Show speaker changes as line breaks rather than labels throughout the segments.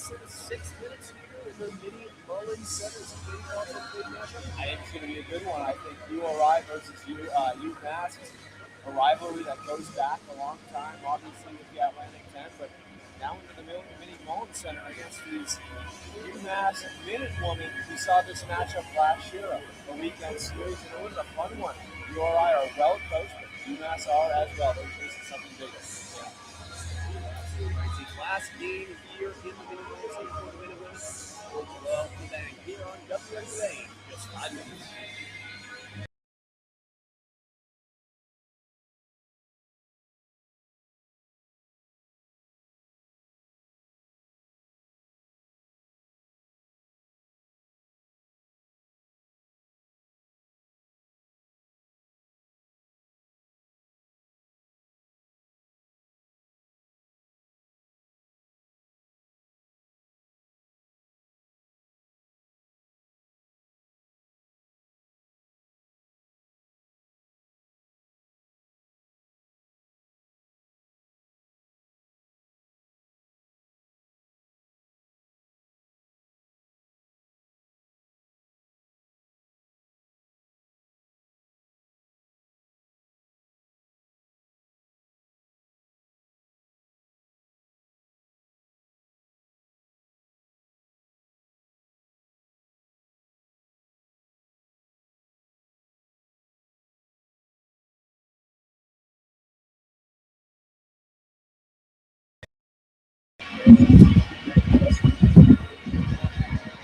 6 minutes here in the mini Mullins Center. Is it off a big matchup?
I think it's going to be a good one. I think URI versus UMass is a rivalry that goes back a long time, obviously with the Atlantic 10, but now into the mini Mullins Center against these UMass Minutewomen. We saw this matchup last year, a weekend series, and it was a fun one. URI are well coached, but UMass are as well. They're facing something bigger. Yeah.
It's his last game here in the mini Mullins Center for the Minutewomen. We'll be back here on WWA in just 5 minutes.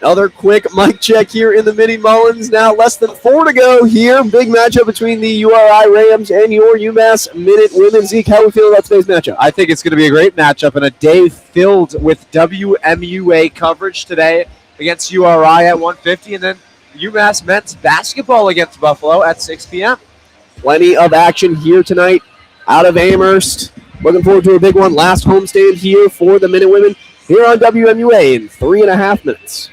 Another quick mic check here in the mini Mullins. Now less than 4 to go here. Big matchup between the URI Rams and your UMass Minutewomen. Zeke, how are we feeling about today's matchup?
I think it's going to be a great matchup and a day filled with WMUA coverage today against URI at 1:50, and then UMass men's basketball against Buffalo at 6 p.m.
Plenty of action here tonight out of Amherst. Looking forward to a big one. Last homestand here for the Minutewomen here on WMUA in 3.5 minutes.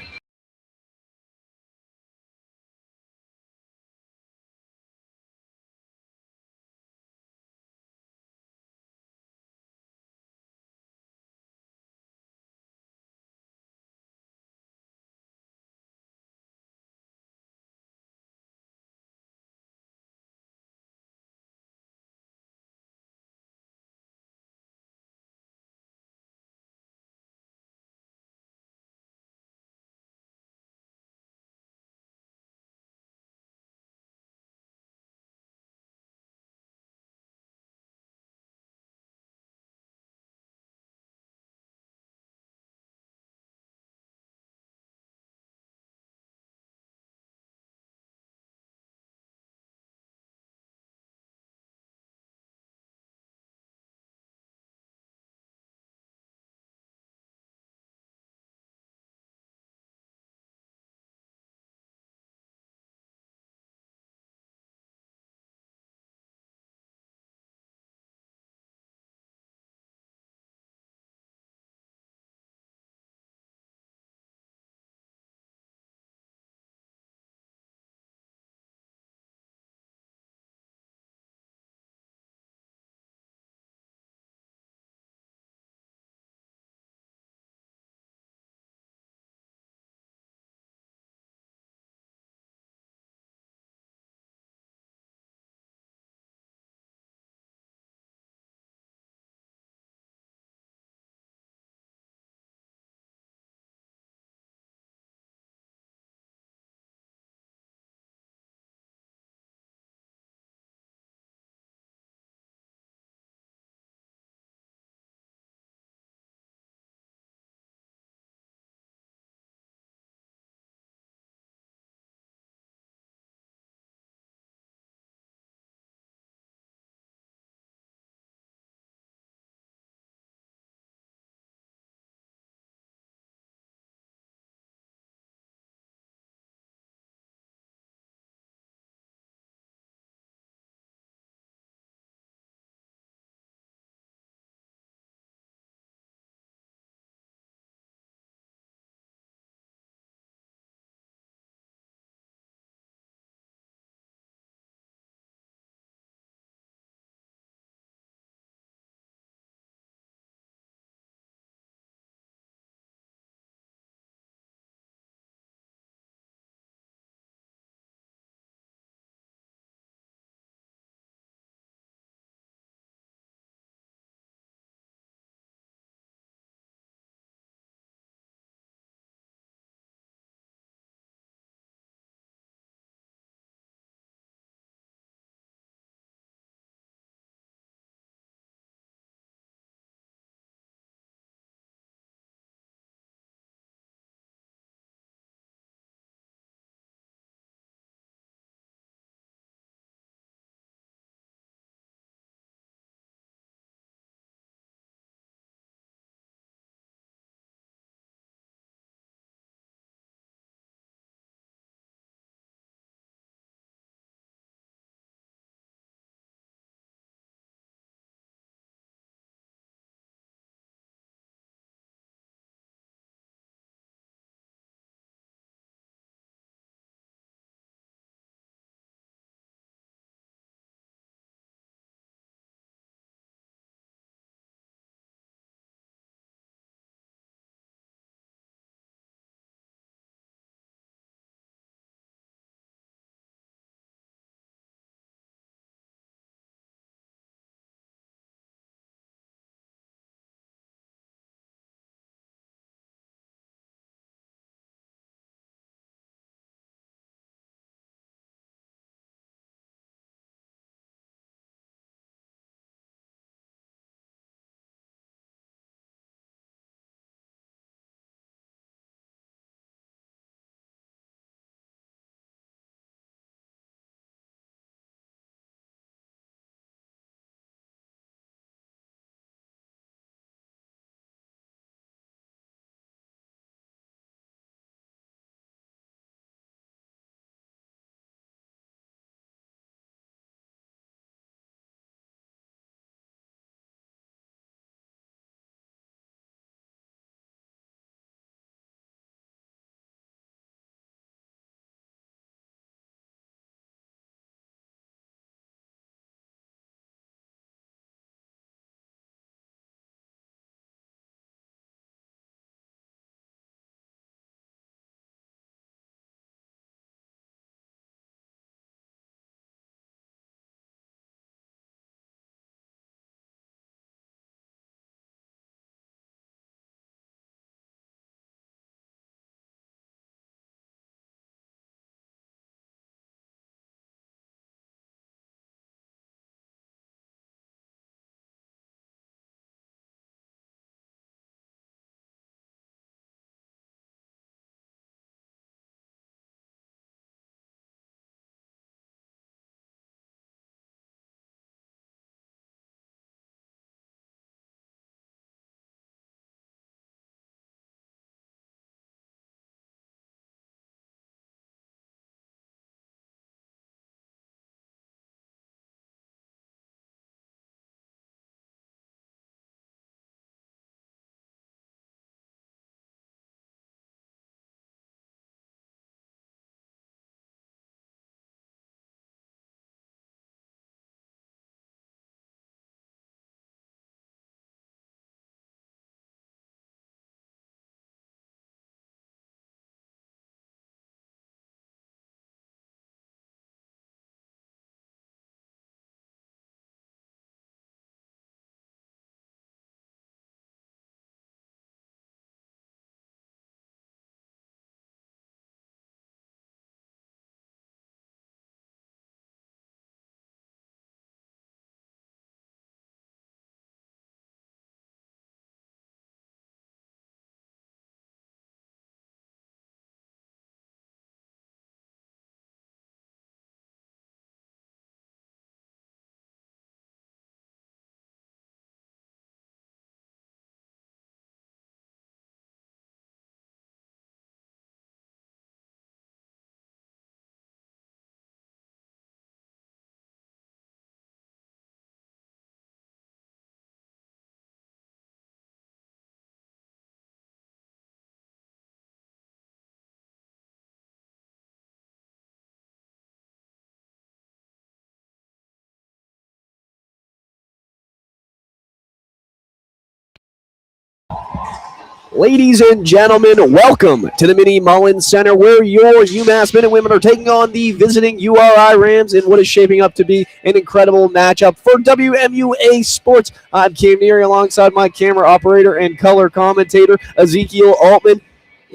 Ladies and gentlemen, welcome to the Mini Mullins Center where your UMass men and women are taking on the visiting URI Rams in what is shaping up to be an incredible matchup for WMUA Sports. I'm Cam Neary alongside my camera operator and color commentator, Ezekiel Altman.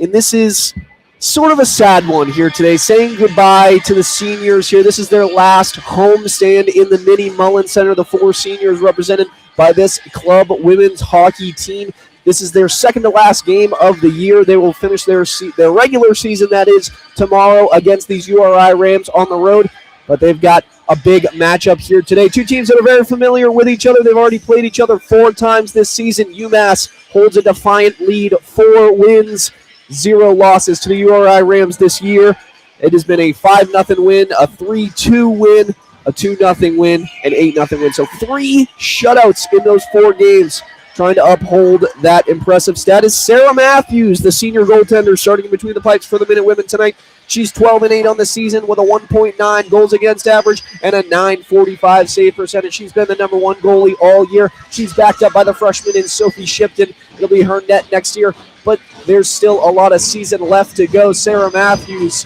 And this is sort of a sad one here today, saying goodbye to the seniors here. This is their last homestand in the Mini Mullins Center. The four seniors represented by this club women's hockey team. This is their second to last game of the year. They will finish their regular season, that is, tomorrow against these URI Rams on the road. But they've got a big matchup here today. Two teams that are very familiar with each other. They've already played each other 4 times this season. UMass holds a defiant lead, 4 wins, 0 losses to the URI Rams this year. It has been a 5-0 win, a 3-2 win, a 2-0 win, an 8-0 win. So 3 shutouts in those 4 games. Trying to uphold that impressive status. Sarah Matthews, the senior goaltender, starting in between the pipes for the Minutewomen tonight. She's 12-8 on the season with a 1.9 goals against average and a .945 save percentage. She's been the number 1 goalie all year. She's backed up by the freshman in Sophie Shipton. It'll be her net next year, but there's still a lot of season left to go. Sarah Matthews,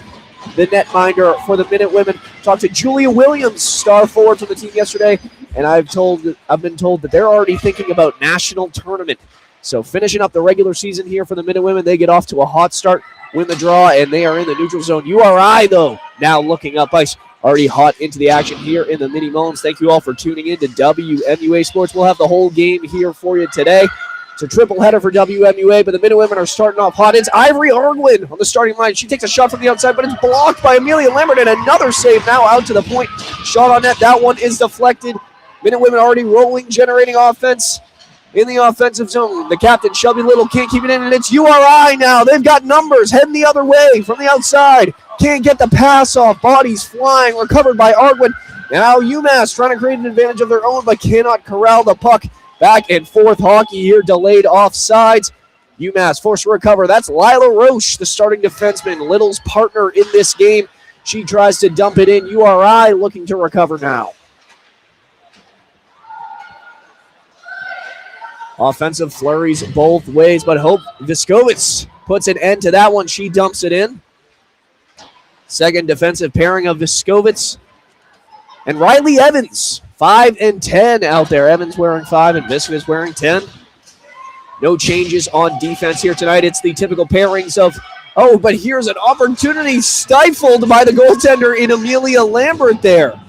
the netminder for the Minutewomen, talked to Julia Williams, star forward from the team yesterday, and I've been told that they're already thinking about national tournament. So finishing up the regular season here for the Minutewomen, they get off to a hot start, win the draw, and they are in the neutral zone. URI, though, now looking up ice, already hot into the action here in the Mini Mullins. Thank you all for tuning in to WMUA Sports. We'll have the whole game here for you today. It's a triple header for WMUA, but the Minutewomen are starting off hot. It's Ivory Arguin on the starting line. She takes a shot from the outside, but it's blocked by Amelia Lambert, and another save now out to the point. Shot on net. That one is deflected. Minutewomen already rolling, generating offense in the offensive zone. The captain, Shelby Little, can't keep it in, and it's URI now. They've got numbers heading the other way from the outside. Can't get the pass off. Bodies flying, recovered by Arguin. Now UMass trying to create an advantage of their own, but cannot corral the puck. Back and forth hockey here, delayed offsides. UMass forced to recover. That's Lila Roche, the starting defenseman, Little's partner in this game. She tries to dump it in. URI looking to recover now. Offensive flurries both ways, but Hope Viskovitz puts an end to that one. She dumps it in. Second defensive pairing of Viskovitz and Riley Evans. 5 and 10 out there. Evans wearing 5 and Viskovitz wearing 10. No changes on defense here tonight. It's the typical pairings of, but here's an opportunity stifled by the goaltender in Amelia Lambert there.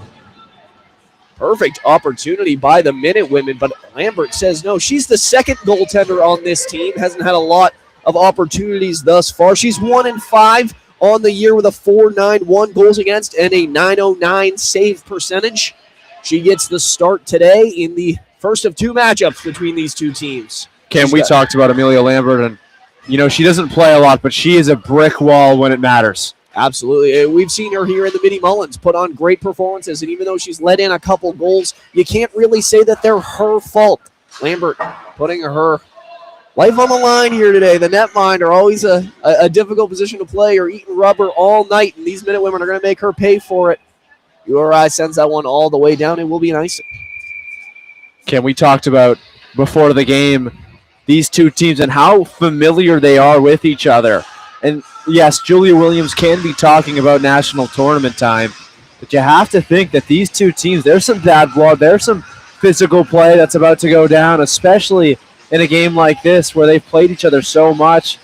Perfect opportunity by the Minutewomen, but Lambert says no. She's the second goaltender on this team. Hasn't had a lot of opportunities thus far. She's 1 and 5 on the year with a .491 goals against and a .909 save percentage. She gets the start today in the first of 2 matchups between these two teams.
Cam, we talked about Amelia Lambert, and she doesn't play a lot, but she is a brick wall when it matters.
Absolutely. We've seen her here in the Mini Mullins put on great performances, and even though she's let in a couple goals, you can't really say that they're her fault. Lambert putting her life on the line here today. The netminder, always a difficult position to play, or eating rubber all night, and these Minutewomen are going to make her pay for it. URI sends that one all the way down. It will be an icing.
Cam, we talked about before the game these two teams and how familiar they are with each other. And yes, Julia Williams can be talking about national tournament time, but you have to think that these two teams, there's some bad blood, there's some physical play that's about to go down, especially in a game like this where they've played each other so much.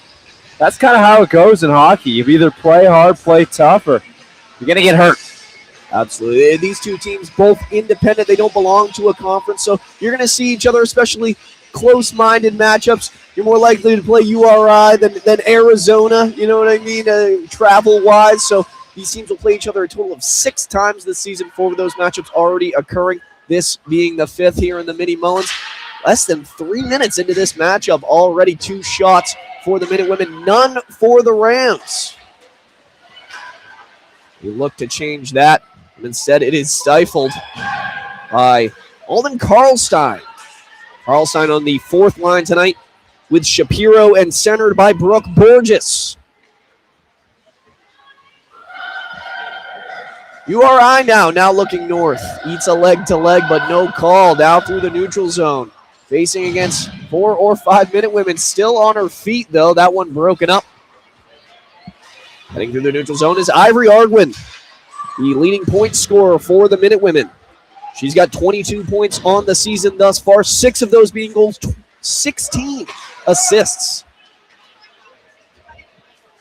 That's kind of how it goes in hockey. You either play hard, play tough, or you're going to get hurt.
Absolutely. These two teams, both independent. They don't belong to a conference, so you're going to see each other, especially close-minded matchups. You're more likely to play URI than Arizona, you know what I mean, travel-wise. So these teams will play each other a total of 6 times this season, 4 of those matchups already occurring, this being the 5th here in the Mini Mullins. Less than 3 minutes into this matchup, already 2 shots for the Minutewomen, none for the Rams. We look to change that, and instead it is stifled by Alden Karlstein. Karlstein on the 4th line tonight with Shapiro and centered by Brooke Burgess. URI now looking north. Eats a leg to leg, but no call. Down through the neutral zone. Facing against 4 or 5 minute women still on her feet, though. That one broken up. Heading through the neutral zone is Ivory Arguin, the leading point scorer for the minute women. She's got 22 points on the season thus far, 6 of those being goals, 16 assists.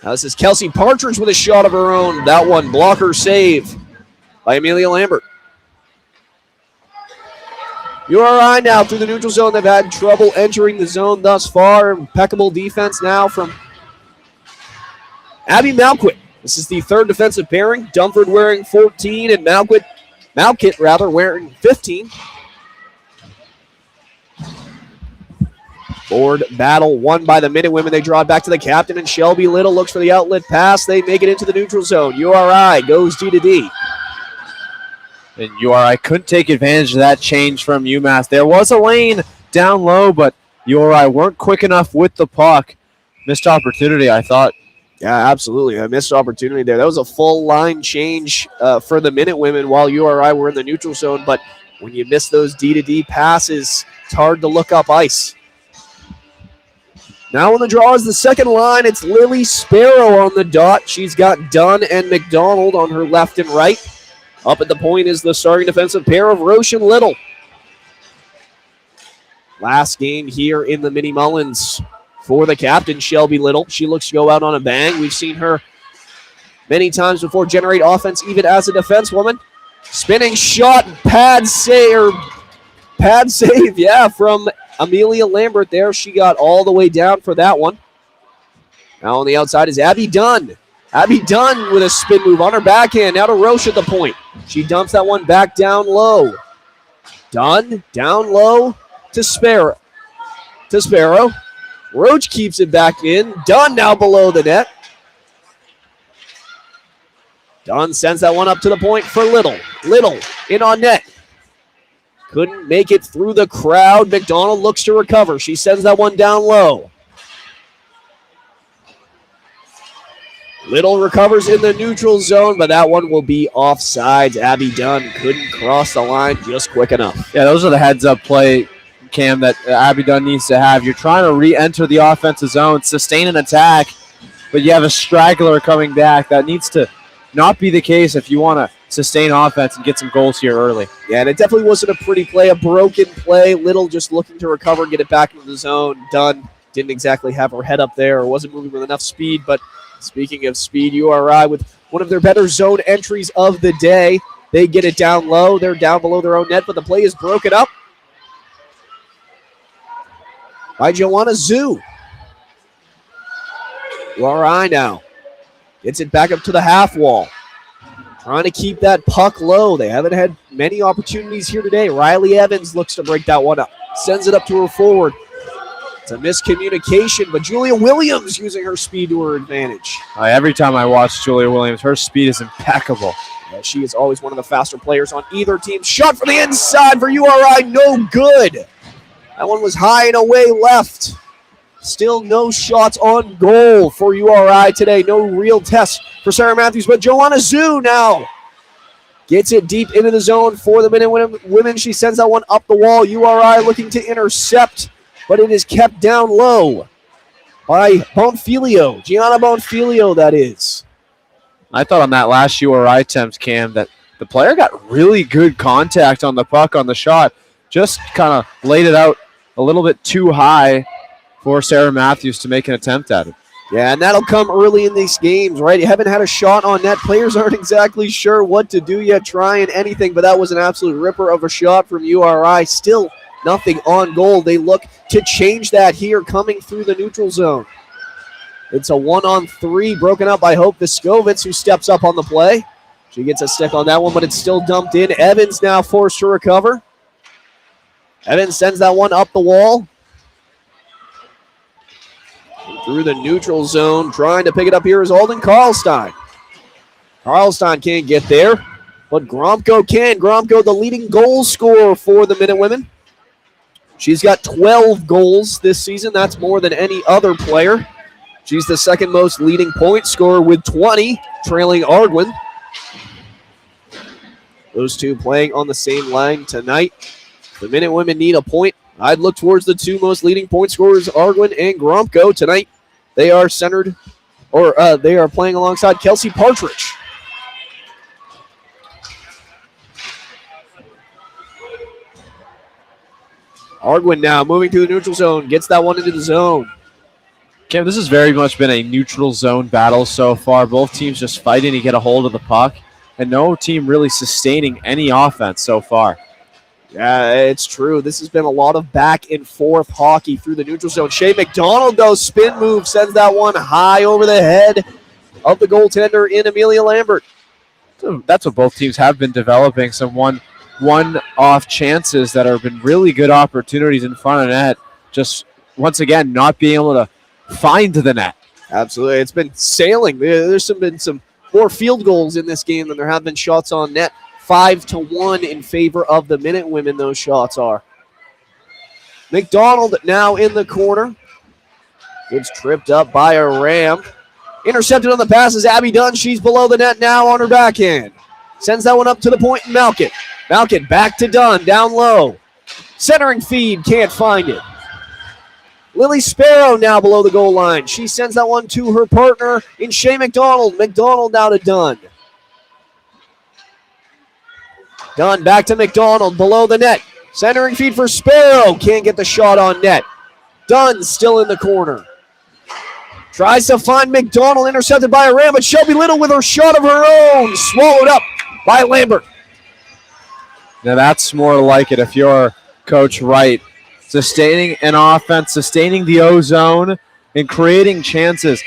Now this is Kelsey Partridge with a shot of her own. That one, blocker save by Amelia Lambert. URI now through the neutral zone. They've had trouble entering the zone thus far. Impeccable defense now from Abby Malquit. This is the third defensive pairing. Dumford wearing 14 and Malkit wearing 15. Board battle won by the minute women. They draw it back to the captain, and Shelby Little looks for the outlet pass. They make it into the neutral zone. URI goes D to D.
And URI couldn't take advantage of that change from UMass. There was a lane down low, but URI weren't quick enough with the puck. Missed opportunity, I thought.
Yeah, absolutely. A missed opportunity there. That was a full line change for the minute women while URI were in the neutral zone. But when you miss those D-to-D passes, it's hard to look up ice. Now on the draw is the second line. It's Lily Sparrow on the dot. She's got Dunn and McDonald on her left and right. Up at the point is the starting defensive pair of Roche and Little. Last game here in the Mini Mullins for the captain, Shelby Little. She looks to go out on a bang. We've seen her many times before generate offense, even as a defensewoman. Spinning shot, pad save, from Amelia Lambert there. She got all the way down for that one. Now on the outside is Abby Dunn. Abby Dunn with a spin move on her backhand. Now to Roche at the point. She dumps that one back down low. Dunn down low to Sparrow. Roach keeps it back in. Dunn now below the net. Dunn sends that one up to the point for Little. Little in on net. Couldn't make it through the crowd. McDonald looks to recover. She sends that one down low. Little recovers in the neutral zone, but that one will be offsides. Abby Dunn couldn't cross the line just quick enough.
Yeah, those are the heads-up play, Cam, that Abby Dunn needs to have. You're trying to re-enter the offensive zone, sustain an attack, but you have a straggler coming back. That needs to not be the case if you want to sustain offense and get some goals here early.
Yeah, and it definitely wasn't a pretty play, a broken play. Little just looking to recover and get it back into the zone. Dunn didn't exactly have her head up there or wasn't moving with enough speed, but speaking of speed, URI with one of their better zone entries of the day. They get it down low. They're down below their own net, but the play is broken up by Joanna Zhu. URI now gets it back up to the half wall. Trying to keep that puck low. They haven't had many opportunities here today. Riley Evans looks to break that one up. Sends it up to her forward. It's a miscommunication, but Julia Williams using her speed to her advantage.
Every time I watch Julia Williams, her speed is impeccable.
Yeah, she is always one of the faster players on either team. Shot from the inside for URI, no good. That one was high and away left. Still no shots on goal for URI today. No real test for Sarah Matthews, but Joanna Zhu now gets it deep into the zone for the minute women. She sends that one up the wall. URI looking to intercept, but it is kept down low by Bonfilio. Gianna Bonfilio, that is.
I thought on that last URI attempt, Cam, that the player got really good contact on the puck on the shot. Just kind of laid it out a little bit too high for Sarah Matthews to make an attempt at it.
Yeah, and that'll come early in these games, right? You haven't had a shot on net. Players aren't exactly sure what to do yet, trying anything, but that was an absolute ripper of a shot from URI. Still nothing on goal. They look to change that here coming through the neutral zone. It's a 1-on-3 broken up by Hope Viskovitz, who steps up on the play. She gets a stick on that one, but it's still dumped in. Evans now forced to recover. Evans sends that one up the wall. Through the neutral zone, trying to pick it up here is Alden Karlstein. Karlstein can't get there, but Gromko can. Gromko, the leading goal scorer for the Minute Women. She's got 12 goals this season. That's more than any other player. She's the second most leading point scorer with 20, trailing Arguin. Those two playing on the same line tonight. The Minute Women need a point I'd look towards the two most leading point scorers, Arguin and Gromko. Tonight, they are centered, or they are playing alongside Kelsey Partridge. Arguin now moving to the neutral zone, gets that one into the zone.
Cam, this has very much been a neutral zone battle so far. Both teams just fighting to get a hold of the puck, and no team really sustaining any offense so far.
Yeah, it's true. This has been a lot of back and forth hockey through the neutral zone. Shea McDonald, though, spin move, sends that one high over the head of the goaltender in Amelia Lambert.
So that's what both teams have been developing, some one-off chances that have been really good opportunities in front of net. Just, once again, not being able to find the net.
Absolutely. It's been sailing. There's been some more field goals in this game than there have been shots on net. 5-1 in favor of the Minutewomen, those shots are. McDonald now in the corner. Gets tripped up by a Ram. Intercepted on the pass is Abby Dunn. She's below the net now on her backhand. Sends that one up to the point in Malkin. Malkin back to Dunn, down low. Centering feed, can't find it. Lily Sparrow now below the goal line. She sends that one to her partner in Shea McDonald. McDonald now to Dunn. Dunn back to McDonald below the net. Centering feed for Sparrow. Can't get the shot on net. Dunn still in the corner. Tries to find McDonald. Intercepted by a Ram, but Shelby Little with her shot of her own. Swallowed up by Lambert.
Now that's more like it if you're Coach Wright. Sustaining an offense, sustaining the O-zone, and creating chances.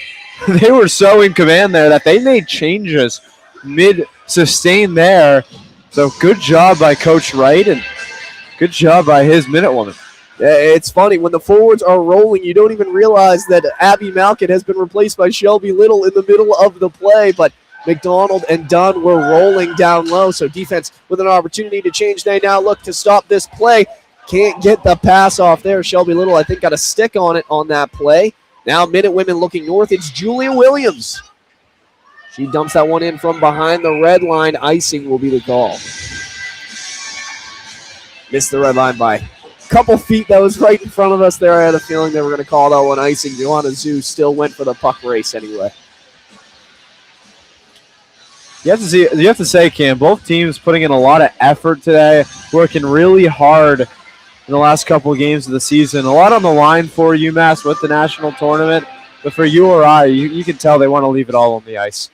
They were so in command there that they made changes mid-sustain there. So good job by Coach Wright and good job by his Minutewoman.
It's funny, when the forwards are rolling, you don't even realize that Abby Malkin has been replaced by Shelby Little in the middle of the play, but McDonald and Dunn were rolling down low, so defense with an opportunity to change. They now look to stop this play. Can't get the pass off there. Shelby Little, I think, got a stick on it on that play. Now Minutewomen looking north. It's Julia Williams. She dumps that one in from behind the red line. Icing will be the call. Missed the red line by a couple feet. That was right in front of us there. I had a feeling they were going to call that one icing. Joanna Zhu still went for the puck race anyway.
You have to say, Cam, both teams putting in a lot of effort today, working really hard in the last couple of games of the season. A lot on the line for UMass with the national tournament, but for URI, you can tell they want to leave it all on the ice.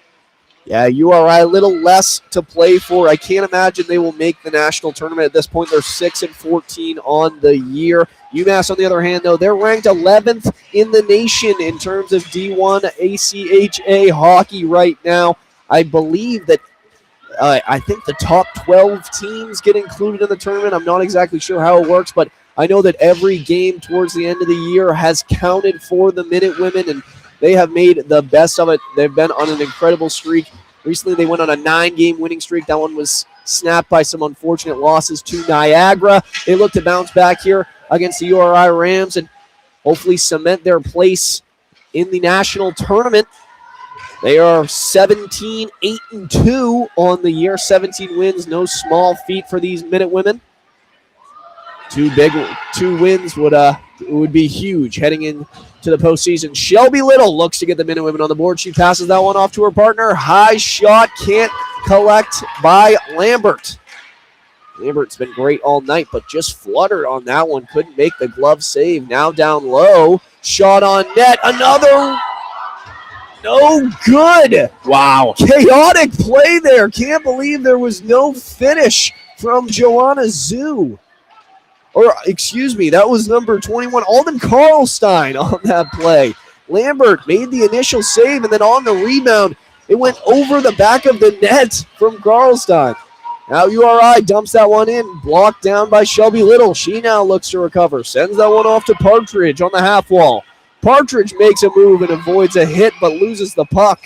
Yeah, URI a little less to play for. I can't imagine they will make the national tournament at this point. They're 6-14 on the year. UMass, on the other hand, though, they're ranked 11th in the nation in terms of D1 ACHA hockey right now. I believe that I think the top 12 teams get included in the tournament. I'm not exactly sure how it works, but I know that every game towards the end of the year has counted for the Minutewomen, and they have made the best of it. They've been on an incredible streak. Recently, they went on a 9-game winning streak. That one was snapped by some unfortunate losses to Niagara. They look to bounce back here against the URI Rams and hopefully cement their place in the national tournament. They are 17-8-2 on the year. 17 wins, no small feat for these Minutewomen. Two wins would be huge heading into the postseason. Shelby Little looks to get the Minutewomen on the board. She passes that one off to her partner. High shot, can't collect by Lambert. Lambert's been great all night, but just fluttered on that one. Couldn't make the glove save. Now down low. Shot on net. Another. No good.
Wow.
Chaotic play there. Can't believe there was no finish from Joanna Zhu. Or, excuse me, that was number 21, Alden Karlstein on that play. Lambert made the initial save, and then on the rebound, it went over the back of the net from Karlstein. Now URI dumps that one in, blocked down by Shelby Little. She now looks to recover, sends that one off to Partridge on the half wall. Partridge makes a move and avoids a hit, but loses the puck.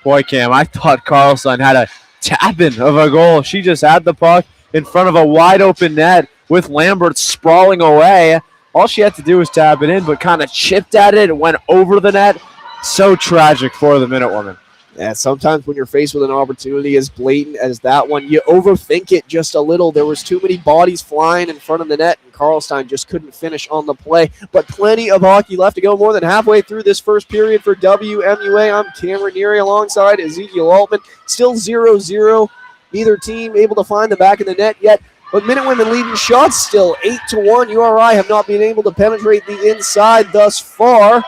Boy, Cam, I thought Karlstein had a tap-in of a goal. She just had the puck in front of a wide-open net with Lambert sprawling away. All she had to do was tap it in, but kind of chipped at it and went over the net. So tragic for the Minutewoman.
And sometimes when you're faced with an opportunity as blatant as that one, you overthink it just a little. There was too many bodies flying in front of the net, and Karlstein just couldn't finish on the play. But plenty of hockey left to go, more than halfway through this first period for WMUA. I'm Cameron Neary alongside Ezekiel Altman. Still 0-0. Neither team able to find the back of the net yet. But Minutewomen leading shots still 8-1. URI have not been able to penetrate the inside thus far.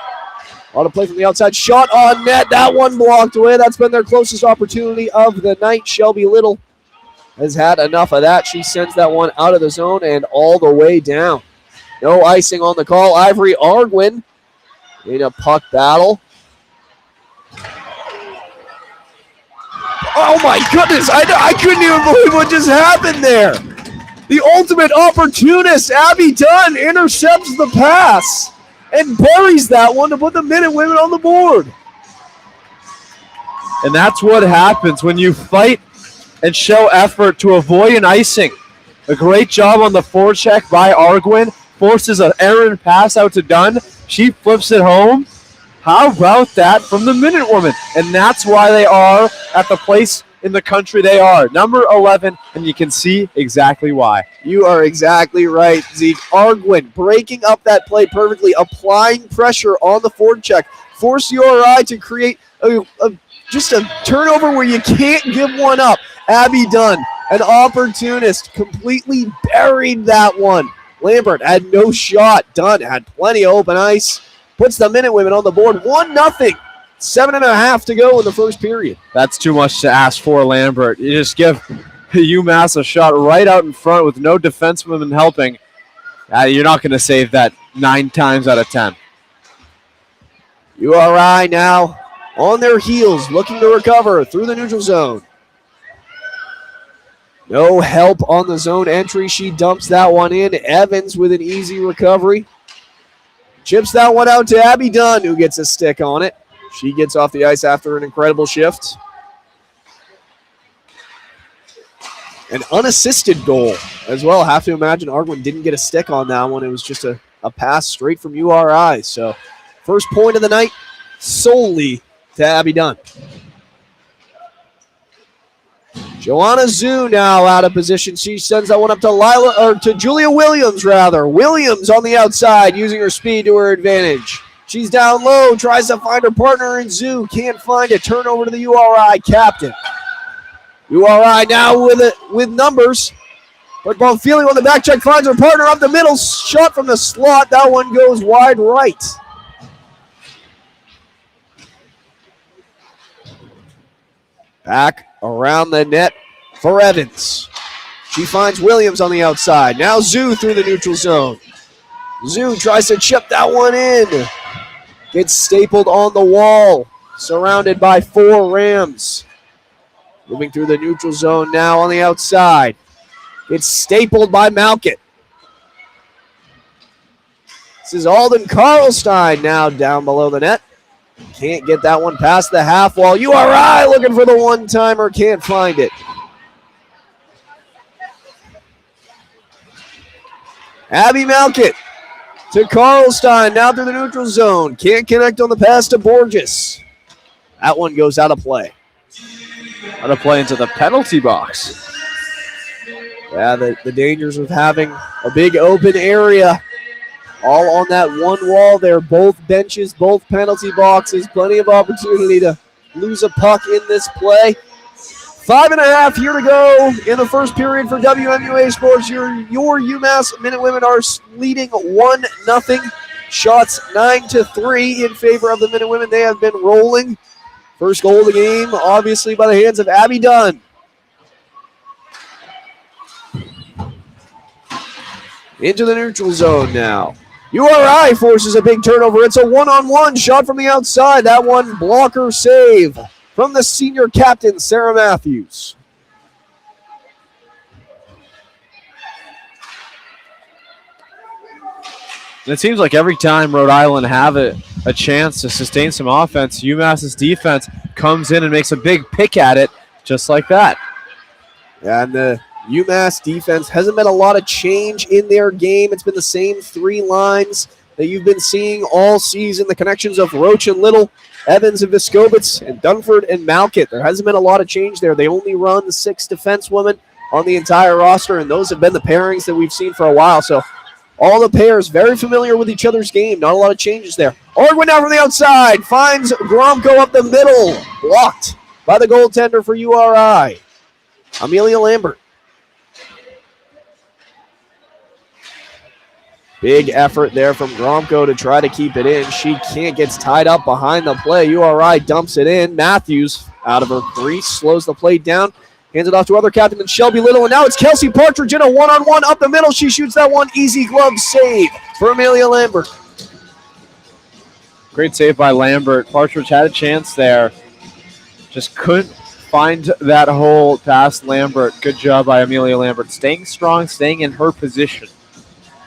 A lot of play from the outside. Shot on net. That one blocked away. That's been their closest opportunity of the night. Shelby Little has had enough of that. She sends that one out of the zone and all the way down. No icing on the call. Ivory Arguin in a puck battle. Oh my goodness. I couldn't even believe what just happened there. The ultimate opportunist, Abby Dunn, intercepts the pass and buries that one to put the Minutewomen on the board.
And that's what happens when you fight and show effort to avoid an icing. A great job on the forecheck by Arguin. Forces an errant pass out to Dunn. She flips it home. How about that from the Minutewomen? And that's why they are at the place in the country they are. Number 11, and you can see exactly why.
You are exactly right, Zeke. Arguin breaking up that play perfectly, applying pressure on the forecheck. Force URI to create just a turnover where you can't give one up. Abby Dunn, an opportunist, completely buried that one. Lambert had no shot. Dunn had plenty of open ice. Puts the Minutewomen on the board, 1-0. 7.5 to go in the first period.
That's too much to ask for, Lambert. You just give UMass a shot right out in front with no defensewomen helping. You're not going to save that 9 times out of 10.
URI now on their heels, looking to recover through the neutral zone. No help on the zone entry. She dumps that one in. Evans with an easy recovery. Chips that one out to Abby Dunn, who gets a stick on it. She gets off the ice after an incredible shift. An unassisted goal as well. I have to imagine Arguin didn't get a stick on that one. It was just a pass straight from URI. So first point of the night solely to Abby Dunn. Joanna Zhu now out of position. She sends that one up to Julia Williams, rather. Williams on the outside using her speed to her advantage. She's down low, tries to find her partner in Zhu. Can't find it. Turnover to the URI captain. URI now with numbers. But Bonfili on the back check finds her partner up the middle. Shot from the slot. That one goes wide right. Back around the net for Evans. She finds Williams on the outside. Now Zhu through the neutral zone. Zhu tries to chip that one in. Gets stapled on the wall. Surrounded by 4 Rams. Moving through the neutral zone now on the outside. It's stapled by Malkett. This is Alden Karlstein now down below the net. Can't get that one past the half wall. URI looking for the one-timer. Can't find it. Abby Malkett to Karlstein. Now through the neutral zone. Can't connect on the pass to Borges. That one goes out of play.
Out of play into the penalty box.
Yeah, the dangers of having a big open area. All on that one wall there. Both benches, both penalty boxes. Plenty of opportunity to lose a puck in this play. 5.5 here to go in the first period for WMUA Sports. Your UMass Minutewomen are leading 1-0. Shots 9-3 in favor of the Minutewomen. They have been rolling. First goal of the game, obviously, by the hands of Abby Dunn. Into the neutral zone now. URI forces a big turnover. It's a one-on-one shot from the outside. That one blocker save from the senior captain, Sarah Matthews.
And it seems like every time Rhode Island have a chance to sustain some offense, UMass's defense comes in and makes a big pick at it just like that.
And the UMass defense hasn't been a lot of change in their game. It's been the same 3 lines that you've been seeing all season. The connections of Roach and Little, Evans and Viscovitz and Dunford and Malkett. There hasn't been a lot of change there. They only run 6 defensewomen on the entire roster, and those have been the pairings that we've seen for a while. So all the pairs very familiar with each other's game. Not a lot of changes there. Org went down from the outside. Finds Gromko up the middle. Blocked by the goaltender for URI, Amelia Lambert. Big effort there from Gromko to try to keep it in. She can't, gets tied up behind the play. URI dumps it in. Matthews out of her crease, slows the play down, hands it off to other captain and Shelby Little, and now it's Kelsey Partridge in a one-on-one up the middle. She shoots that one. Easy glove save for Amelia Lambert.
Great save by Lambert. Partridge had a chance there. Just couldn't find that hole past Lambert. Good job by Amelia Lambert. Staying strong, staying in her position.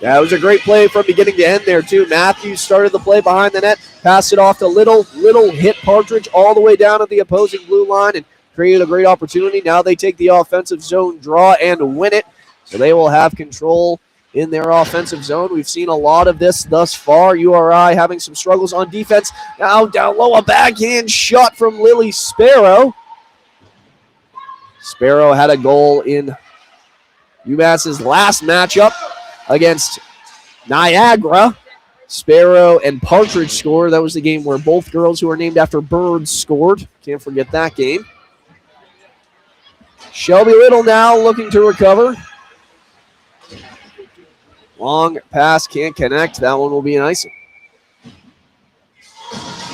Yeah, it was a great play from beginning to end there, too. Matthews started the play behind the net, passed it off to Little. Little hit Partridge all the way down to the opposing blue line and created a great opportunity. Now they take the offensive zone draw and win it, so they will have control in their offensive zone. We've seen a lot of this thus far. URI having some struggles on defense. Now down low, a backhand shot from Lily Sparrow. Sparrow had a goal in UMass's last matchup against Niagara. Sparrow and Partridge scored. That was the game where both girls who are named after birds scored. Can't forget that game. Shelby Little now looking to recover. Long pass, can't connect. That one will be an icing.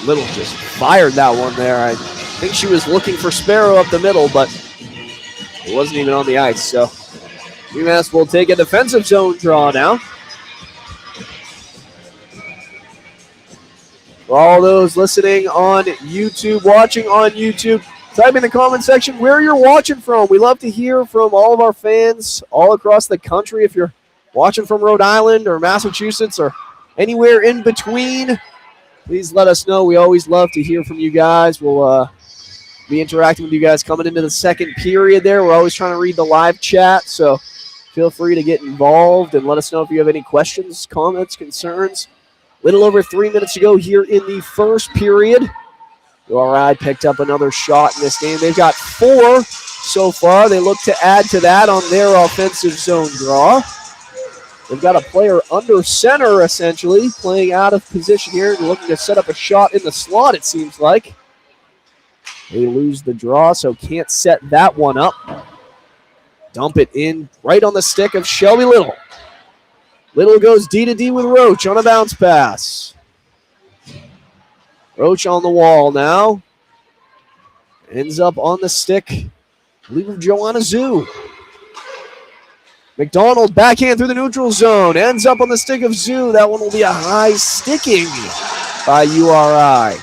Little just fired that one there. I think she was looking for Sparrow up the middle, but it wasn't even on the ice. So UMass will take a defensive zone draw now. For all those listening on YouTube, watching on YouTube, type in the comment section where you're watching from. We love to hear from all of our fans all across the country. If you're watching from Rhode Island or Massachusetts or anywhere in between, please let us know. We always love to hear from you guys. We'll be interacting with you guys coming into the second period there. We're always trying to read the live chat, so feel free to get involved and let us know if you have any questions, comments, concerns. Little over 3 minutes to go here in the first period. URI picked up another shot in this game. They've got 4 so far. They look to add to that on their offensive zone draw. They've got a player under center, essentially, playing out of position here, looking to set up a shot in the slot, it seems like. They lose the draw, so can't set that one up. Dump it in right on the stick of Shelby Little. Little goes D to D with Roach on a bounce pass. Roach on the wall now. Ends up on the stick, I believe, of Joanna Zhu. McDonald backhand through the neutral zone. Ends up on the stick of Zhu. That one will be a high sticking by URI.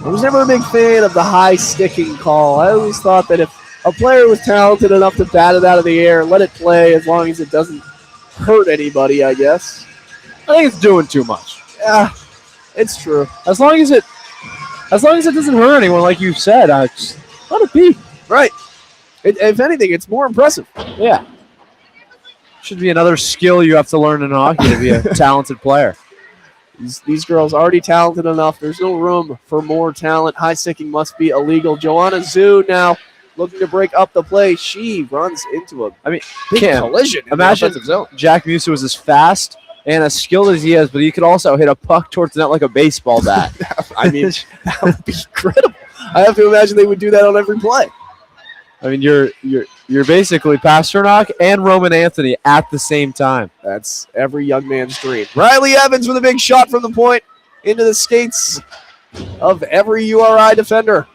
I was never a big fan of the high sticking call. I always thought that if a player was talented enough to bat it out of the air, let it play as long as it doesn't hurt anybody, I guess.
I think it's doing too much.
Yeah, it's true.
As long as it doesn't hurt anyone, like you said, just let it be.
Right. If anything, it's more impressive.
Yeah. Should be another skill you have to learn in hockey to be a talented player.
These girls already talented enough. There's no room for more talent. High sticking must be illegal. Joanna Zhu now looking to break up the play. She runs into a big collision.
Imagine Jack Musa was as fast and as skilled as he is, but he could also hit a puck towards the net like a baseball bat.
I mean, that would be incredible. I have to imagine they would do that on every play.
I mean, you're basically Pasternak and Roman Anthony at the same time.
That's every young man's dream. Riley Evans with a big shot from the point into the skates of every URI defender.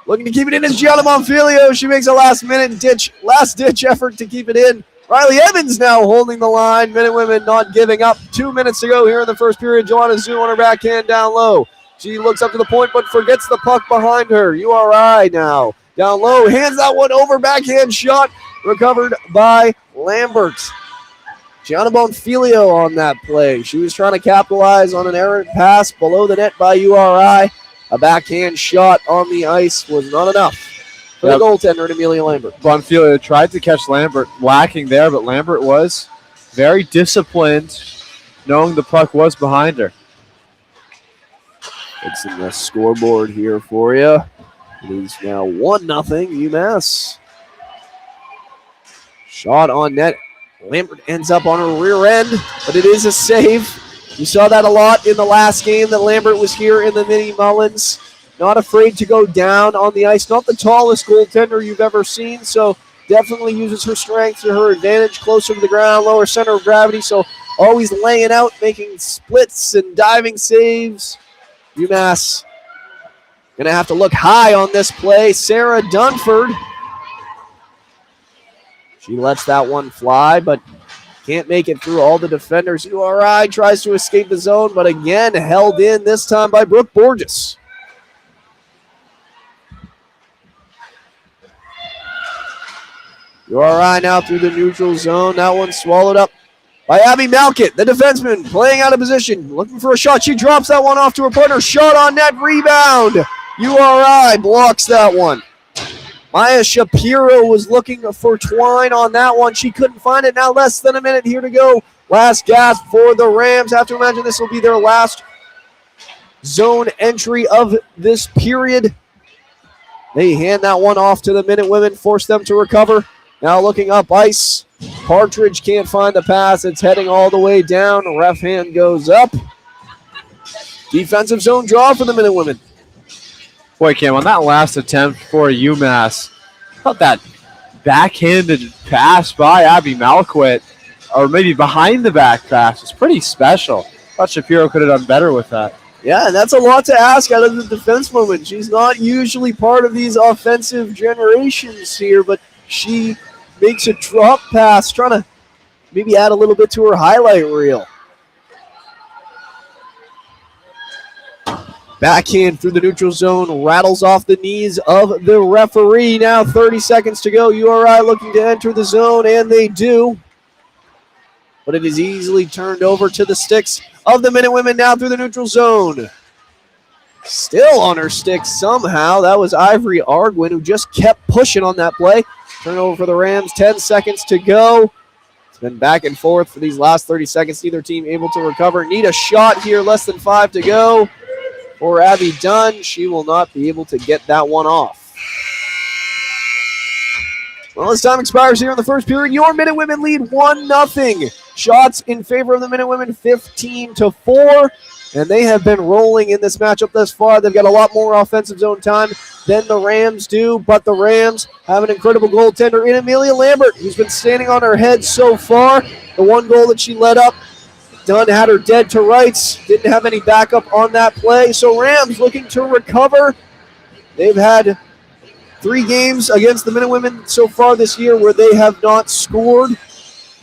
Looking to keep it in is Gianna Monfilio. She makes a last-ditch effort to keep it in. Riley Evans now holding the line. Men and women not giving up. 2 minutes to go here in the first period. Joanna Zhu on her backhand down low. She looks up to the point but forgets the puck behind her. URI now down low. Hands that one over. Backhand shot recovered by Lambert. Gianna Bonfilio on that play. She was trying to capitalize on an errant pass below the net by URI. A backhand shot on the ice was not enough for the goaltender and Amelia Lambert.
Bonfilio tried to catch Lambert, lacking there, but Lambert was very disciplined, knowing the puck was behind her.
Fixing the scoreboard here for you. It is now 1-0 UMass. Shot on net. Lambert ends up on her rear end, but it is a save. You saw that a lot in the last game that Lambert was here in the Mini Mullins. Not afraid to go down on the ice. Not the tallest goaltender you've ever seen, so definitely uses her strength to her advantage, closer to the ground, lower center of gravity, so always laying out, making splits and diving saves. UMass going to have to look high on this play. Sarah Dunford. She lets that one fly, but can't make it through all the defenders. URI tries to escape the zone, but again held in, this time by Brooke Borges. URI now through the neutral zone. That one swallowed up by Abby Malkett, the defenseman, playing out of position, looking for a shot. She drops that one off to her partner. Shot on net, rebound. URI blocks that one. Maya Shapiro was looking for Twine on that one. She couldn't find it. Now less than a minute here to go. Last gasp for the Rams. Have to imagine this will be their last zone entry of this period. They hand that one off to the Minute Women, force them to recover. Now looking up ice. Partridge can't find the pass. It's heading all the way down. Ref hand goes up. Defensive zone draw for the Minute Women.
Boy, Cam, on that last attempt for UMass, I thought that backhanded pass by Abby Malquit, or maybe behind the back pass, was pretty special. I thought Shapiro could have done better with that.
Yeah, and that's a lot to ask out of the defensewoman. She's not usually part of these offensive generations here, but she makes a drop pass, trying to maybe add a little bit to her highlight reel. Backhand through the neutral zone, rattles off the knees of the referee. Now 30 seconds to go. URI looking to enter the zone, and they do. But it is easily turned over to the sticks of the Minute Women now through the neutral zone. Still on her sticks somehow. That was Ivory Arguin, who just kept pushing on that play. Turnover for the Rams, 10 seconds to go. It's been back and forth for these last 30 seconds. Neither team able to recover. Need a shot here, less than 5 to go. For Abby Dunn, she will not be able to get that one off. Well, as time expires here in the first period, your Minute Women lead 1-0. Shots in favor of the Minute Women, 15-4. And they have been rolling in this matchup thus far. They've got a lot more offensive zone time than the Rams do, but the Rams have an incredible goaltender in Amelia Lambert, who's been standing on her head so far. The one goal that she led up, Dunn had her dead to rights. Didn't have any backup on that play. So Rams looking to recover. They've had 3 games against the Minute Women so far this year where they have not scored.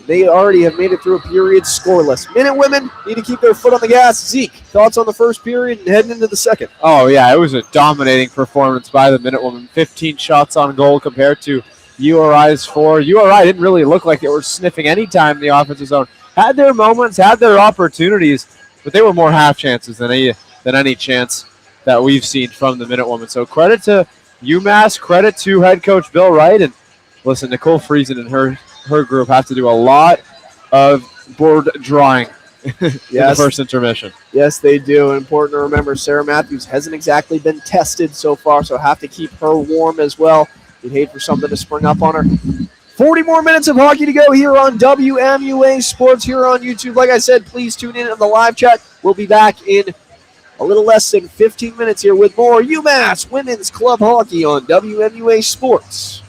They already have made it through a period scoreless. Minute Women need to keep their foot on the gas. Zeke, thoughts on the first period and heading into the second?
Oh, yeah, it was a dominating performance by the Minute Women. 15 shots on goal compared to URI's 4. URI didn't really look like they were sniffing any time in the offensive zone. Had their moments, had their opportunities, but they were more half chances than any chance that we've seen from the Minute Women. So credit to UMass, credit to head coach Bill Wright, and listen, Nicole Friesen and her group have to do a lot of board drawing in the first intermission.
Yes, they do. And important to remember, Sarah Matthews hasn't exactly been tested so far, so have to keep her warm as well. You'd hate for something to spring up on her. 40 more minutes of hockey to go here on WMUA Sports here on YouTube. Like I said, please tune in on the live chat. We'll be back in a little less than 15 minutes here with more UMass Women's Club Hockey on WMUA Sports.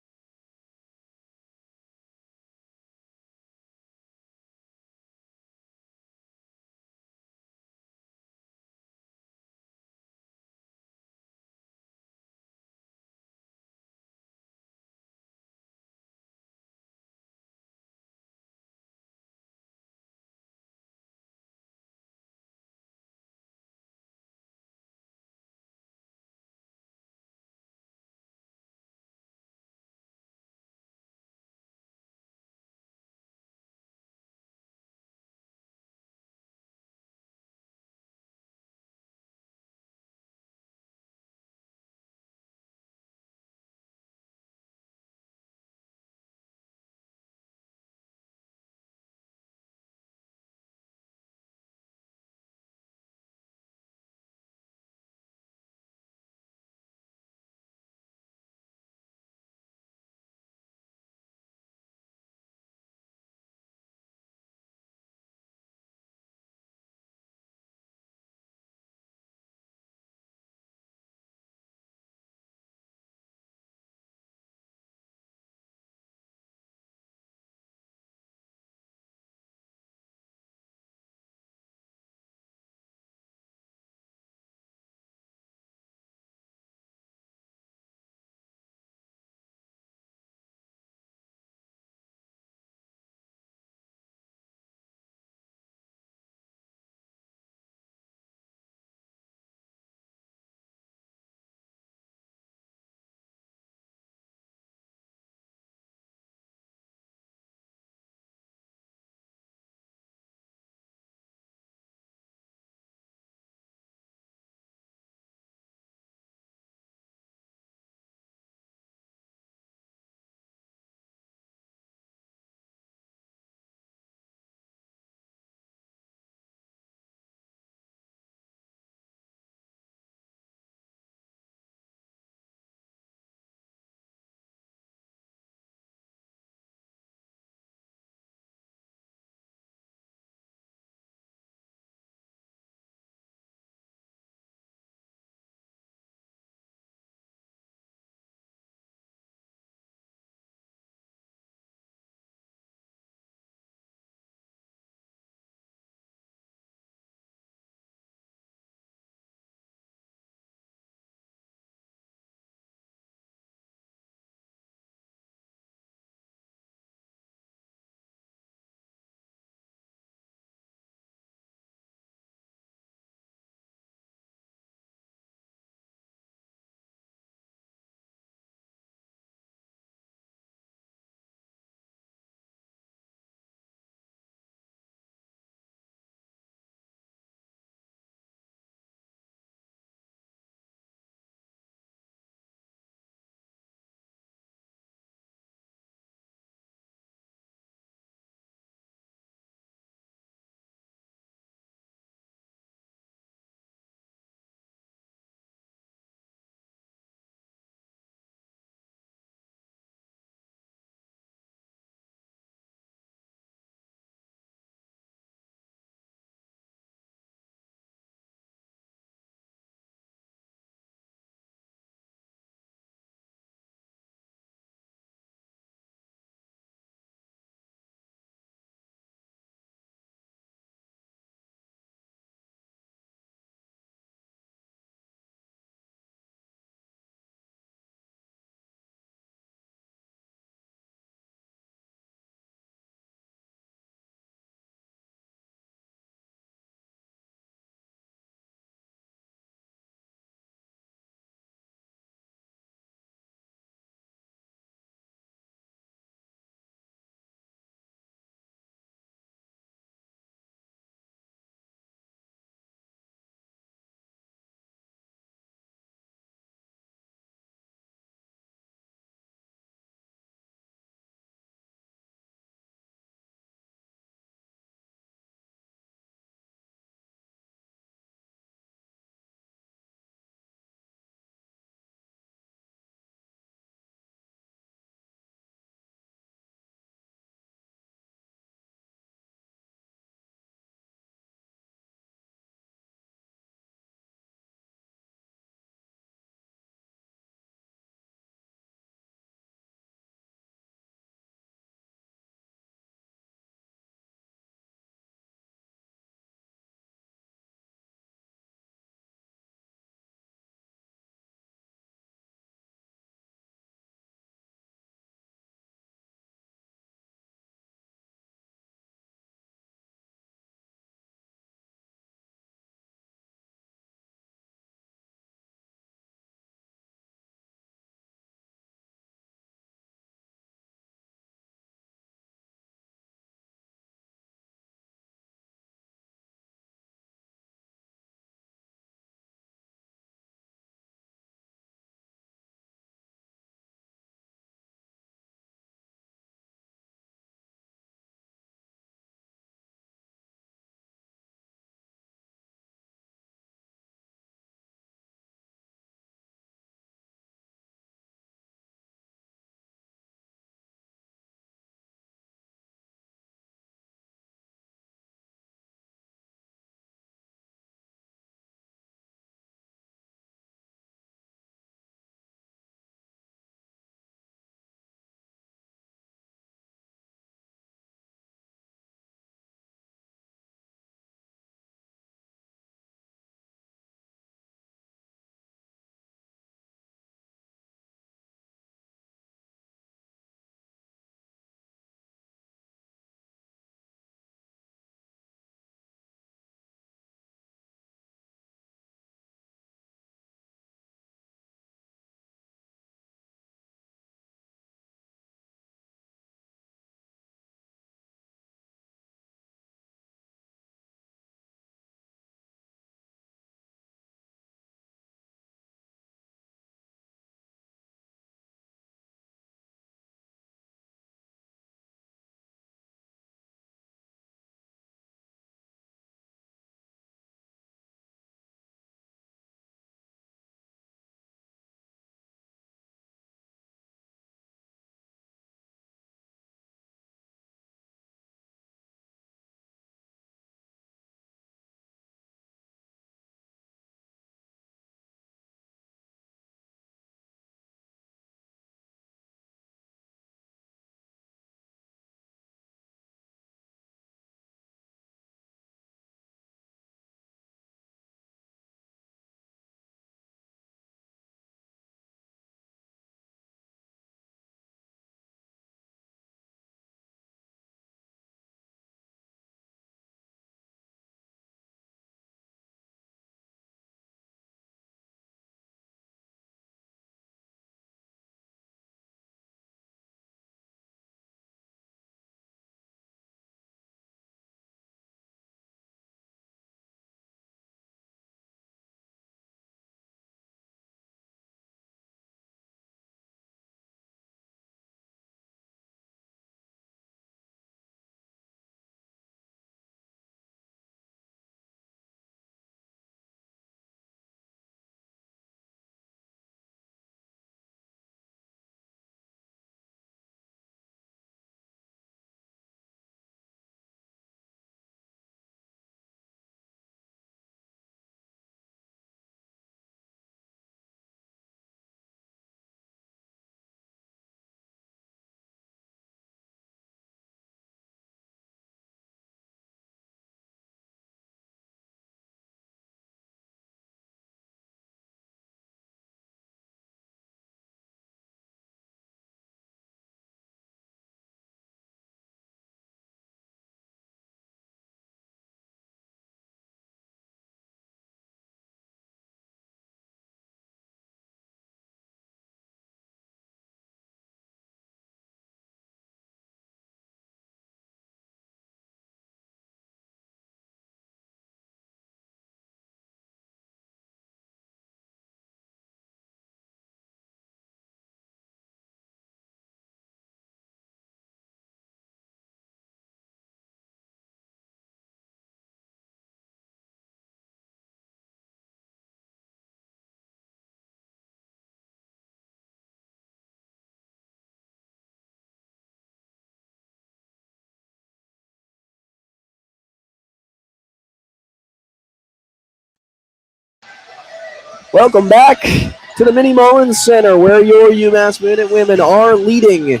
Welcome back to the Mini Mullins Center, where your UMass Minute Women are leading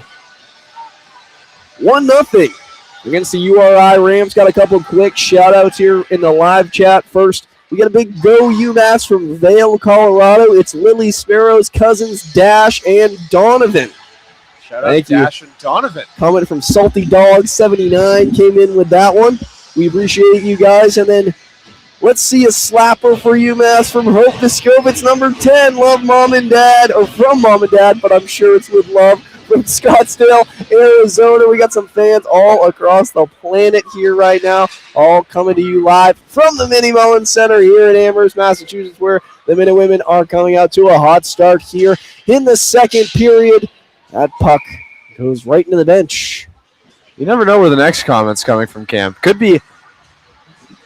1-0 against the URI Rams. Got a couple quick shout-outs here in the live chat. First, we got a big Go UMass from Vail, Colorado. It's Lily Sparrow's cousins, Dash and Donovan.
Shout out Dash and Donovan.
Comment from Salty Dog 79 came in with that one. We appreciate you guys. And then let's see a slapper for UMass from Hope Viskovitz, number 10. Love Mom and Dad, or from Mom and Dad, but I'm sure it's with love. From Scottsdale, Arizona. We got some fans all across the planet here right now, all coming to you live from the Mini Mullins Center here in Amherst, Massachusetts, where the Minute Women are coming out to a hot start here in the second period. That puck goes right into the bench.
You never know where the next comment's coming from, Cam. Could be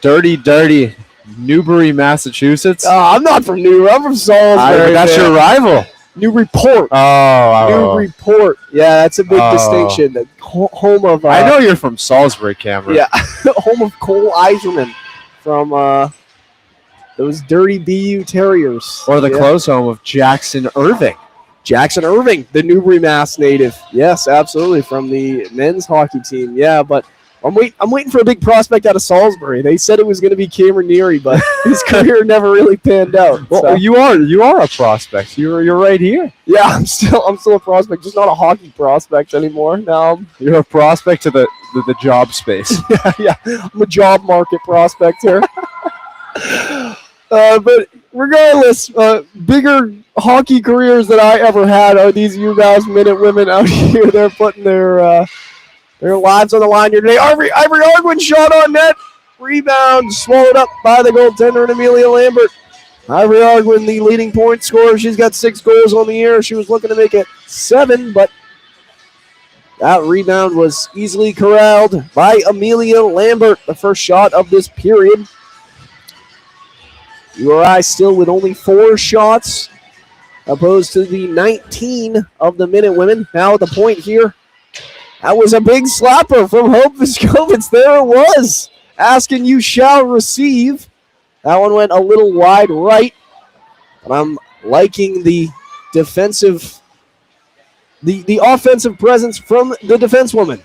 dirty Newbury, Massachusetts.
I'm not from Newbury. I'm from Salisbury.
That's your rival.
Newburyport. Newburyport. Yeah, that's a big distinction. The home of.
I know you're from Salisbury, Cameron.
Yeah, home of Cole Eiserman from those dirty BU Terriers.
Or the close home of Jackson Irving.
Jackson Irving, the Newbury, Mass native. Yes, absolutely, from the men's hockey team. Yeah, but I'm waiting for a big prospect out of Salisbury. They said it was going to be Cameron Neary, but his career never really panned out.
Well,
so.
you are a prospect. You're right here.
Yeah, I'm still a prospect, just not a hockey prospect anymore. Now
you're a prospect to the job space.
yeah, I'm a job market prospect here. But regardless, bigger hockey careers than I ever had are these UMass Minute Women out here. They're putting their lives on the line here today. Ivory Arguin shot on net. Rebound swallowed up by the goaltender and Amelia Lambert. Ivory Arguin, the leading point scorer. She's got 6 goals on the year. She was looking to make it 7, but that rebound was easily corralled by Amelia Lambert, the first shot of this period. URI still with only 4 shots, opposed to the 19 of the Minute Women. Now at the point here. That was a big slapper from Hope Viskovitz. There it was. Asking you shall receive. That one went a little wide right. But I'm liking the defensive, the offensive presence from the defensewoman.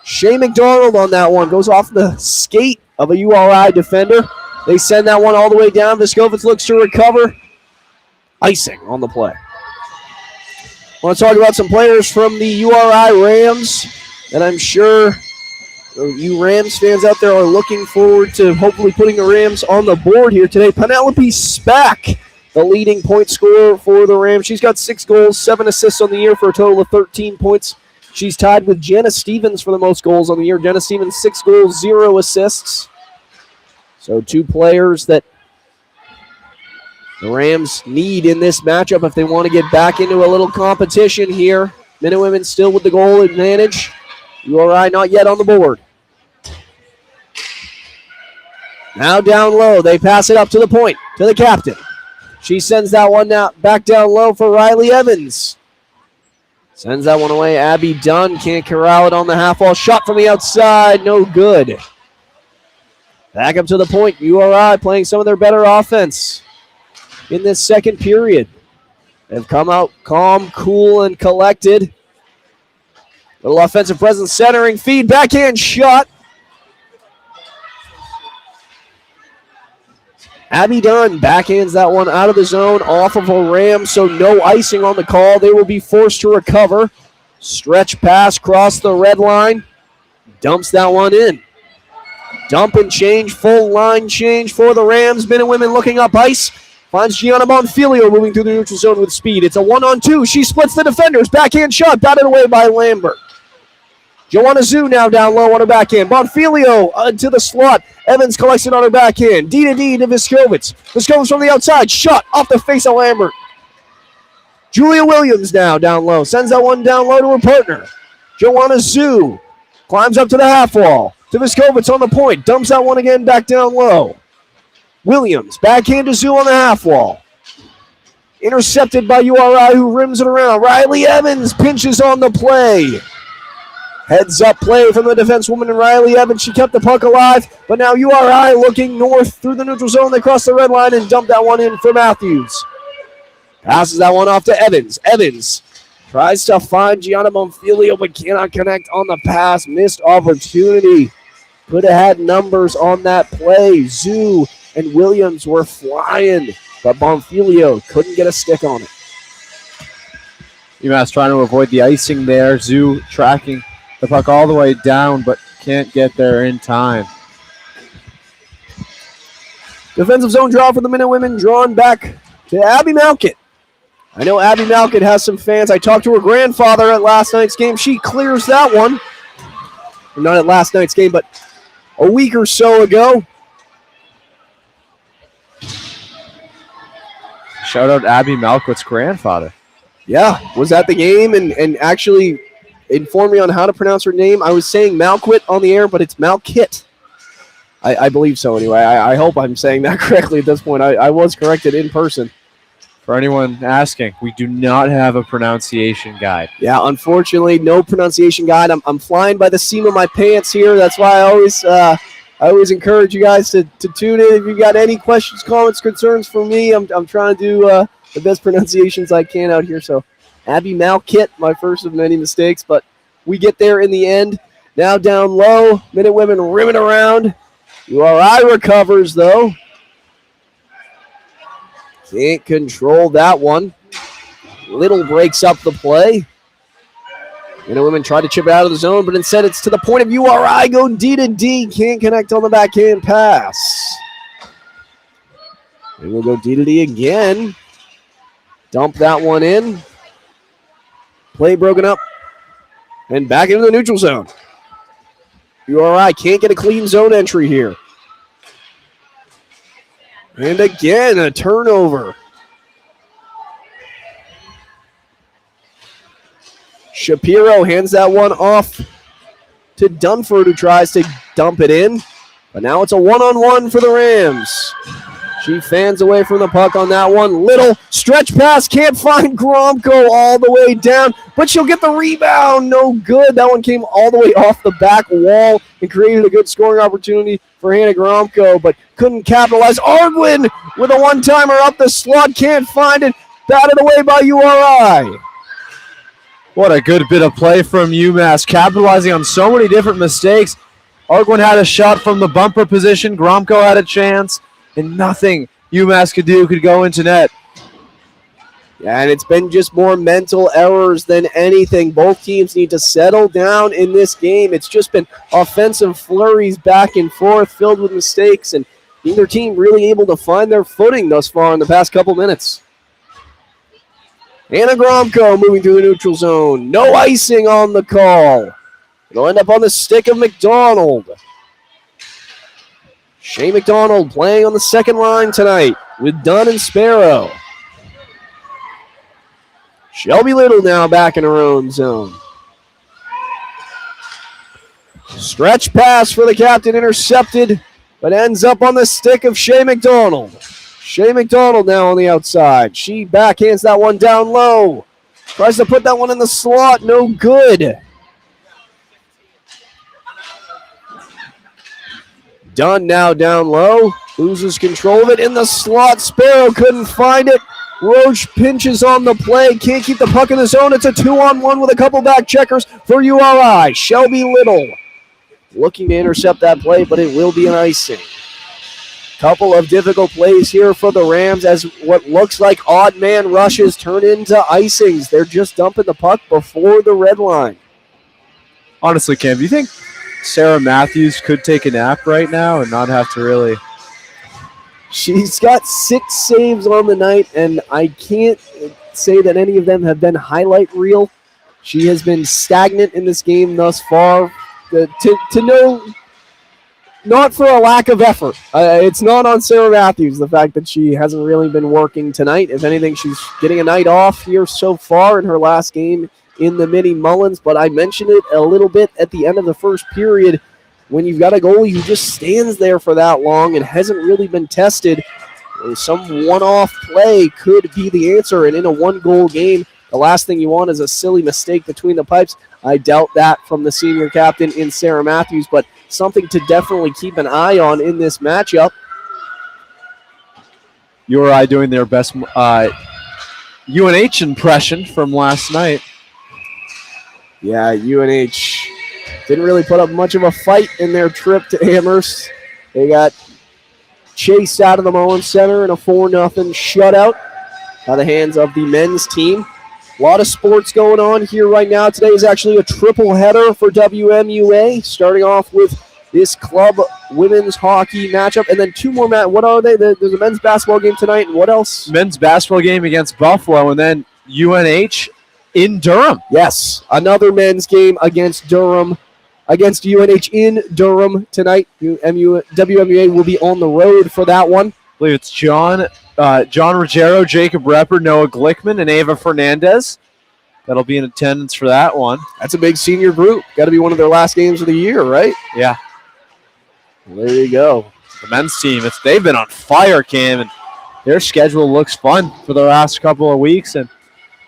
Shay McDonald on that one. Goes off the skate of a URI defender. They send that one all the way down. Viskovitz looks to recover. Icing on the play. I want to talk about some players from the URI Rams that I'm sure you Rams fans out there are looking forward to hopefully putting the Rams on the board here today. Penelope Spack, the leading point scorer for the Rams. She's got 6 goals, 7 assists on the year for a total of 13 points. She's tied with Jenna Stevens for the most goals on the year. Jenna Stevens, 6 goals, 0 assists. So 2 players that the Rams need in this matchup if they want to get back into a little competition here. Minute Women still with the goal advantage. URI not yet on the board. Now down low. They pass it up to the point, to the captain. She sends that one now back down low for Riley Evans. Sends that one away. Abby Dunn can't corral it on the half wall. Shot from the outside. No good. Back up to the point. URI playing some of their better offense in this second period. They've come out calm, cool, and collected. Little offensive presence, centering feed, backhand shot. Abby Dunn backhands that one out of the zone off of a Ram, so no icing on the call. They will be forced to recover. Stretch pass across the red line. Dumps that one in. Dump and change, full line change for the Rams. Minute Women looking up ice. Finds Gianna Bonfilio moving through the neutral zone with speed. It's a 1-on-2. She splits the defenders. Backhand shot, batted away by Lambert. Joanna Zhu now down low on her backhand. Bonfilio to the slot. Evans collects it on her backhand. D to Viskovitz. Viskovitz from the outside. Shot off the face of Lambert. Julia Williams now down low. Sends that one down low to her partner. Joanna Zhu climbs up to the half wall. To Viskovitz on the point. Dumps that one again back down low. Williams, backhand to Zhu on the half wall. Intercepted by URI, who rims it around. Riley Evans pinches on the play. Heads up play from the defensewoman Riley Evans. She kept the puck alive, but now URI looking north through the neutral zone. They cross the red line and dump that one in for Matthews. Passes that one off to Evans. Evans tries to find Gianna Bonfilio, but cannot connect on the pass. Missed opportunity. Could have had numbers on that play. Zoo and Williams were flying, but Bonfilio couldn't get a stick on it.
UMass trying to avoid the icing there. Zoo tracking the puck all the way down, but can't get there in time.
Defensive zone draw for the Minutewomen, drawn back to Abby Malkett. I know Abby Malkett has some fans. I talked to her grandfather at last night's game. She clears that one. Not at last night's game, but a week or so ago.
Shout out Abby Malkett's grandfather.
Yeah, was at the game and actually informed me on how to pronounce her name. I was saying Malquit on the air, but it's Malkit. I believe so anyway. I hope I'm saying that correctly at this point. I was corrected in person.
For anyone asking, we do not have a pronunciation guide.
Yeah, unfortunately, no pronunciation guide. I'm flying by the seam of my pants here. That's why I always encourage you guys to tune in. If you got any questions, comments, concerns for me, I'm trying to do the best pronunciations I can out here. So, Abby Malkit, my first of many mistakes, but we get there in the end. Now down low, Minutewomen rim it around. URI recovers, though. Can't control that one. Little breaks up the play. Minutewomen try to chip it out of the zone, but instead it's to the point of URI. Go D to D. Can't connect on the backhand pass. And we'll go D to D again. Dump that one in. Play broken up. And back into the neutral zone. URI can't get a clean zone entry here. And again, a turnover. Shapiro hands that one off to Dunford, who tries to dump it in. But now it's a one-on-one for the Rams. She fans away from the puck on that one. Little stretch pass, can't find Gromko all the way down, but she'll get the rebound. No good. That one came all the way off the back wall and created a good scoring opportunity for Hannah Gromko, but couldn't capitalize. Arguin with a one-timer up the slot, can't find it. Batted away by URI.
What a good bit of play from UMass, capitalizing on so many different mistakes. Arguin had a shot from the bumper position. Gromko had a chance. And nothing UMass could do could go into net.
Yeah, and it's been just more mental errors than anything. Both teams need to settle down in this game. It's just been offensive flurries back and forth filled with mistakes, and neither team really able to find their footing thus far in the past couple minutes. Anna Gromko moving through the neutral zone. No icing on the call. It'll end up on the stick of McDonald. Shea McDonald playing on the second line tonight with Dunn and Sparrow. Shelby Little now back in her own zone. Stretch pass for the captain, intercepted, but ends up on the stick of Shea McDonald. Shea McDonald now on the outside. She backhands that one down low. Tries to put that one in the slot, no good. Dunn now down low, loses control of it in the slot. Sparrow couldn't find it. Roach pinches on the play, can't keep the puck in the zone. It's a 2-on-1 with a couple back checkers for URI. Shelby Little looking to intercept that play, but it will be an icing. Couple of difficult plays here for the Rams as what looks like odd man rushes turn into icings. They're just dumping the puck before the red line.
Honestly, Cam, do you think Sarah Matthews could take a nap right now and not have to really?
She's got 6 saves on the night, and I can't say that any of them have been highlight reel. She has been stagnant in this game thus far. To know, not for a lack of effort. It's not on Sarah Matthews, the fact that she hasn't really been working tonight. If anything, she's getting a night off here so far in her last game in the Mini Mullins, but I mentioned it a little bit at the end of the first period. When you've got a goalie who just stands there for that long and hasn't really been tested, some one-off play could be the answer. And in a one-goal game, the last thing you want is a silly mistake between the pipes. I doubt that from the senior captain in Sarah Matthews, but something to definitely keep an eye on in this matchup.
URI doing their best UNH impression from last night.
Yeah, UNH didn't really put up much of a fight in their trip to Amherst. They got chased out of the Mullins Center in a 4-0 shutout by the hands of the men's team. A lot of sports going on here right now. Today is actually a triple header for WMUA, starting off with this club women's hockey matchup, and then two more what are they? There's a men's basketball game tonight, and what else?
Men's basketball game against Buffalo, and then UNH in Durham.
Yes, another men's game against Durham, against UNH in Durham tonight. WMUA will be on the road for that one.
I believe it's John Ruggiero, Jacob Repper, Noah Glickman, and Ava Fernandez. That'll be in attendance for that one.
That's a big senior group. Got to be one of their last games of the year, right?
Yeah.
There you go.
The men's team, they've been on fire, Cam, and their schedule looks fun for the last couple of weeks. And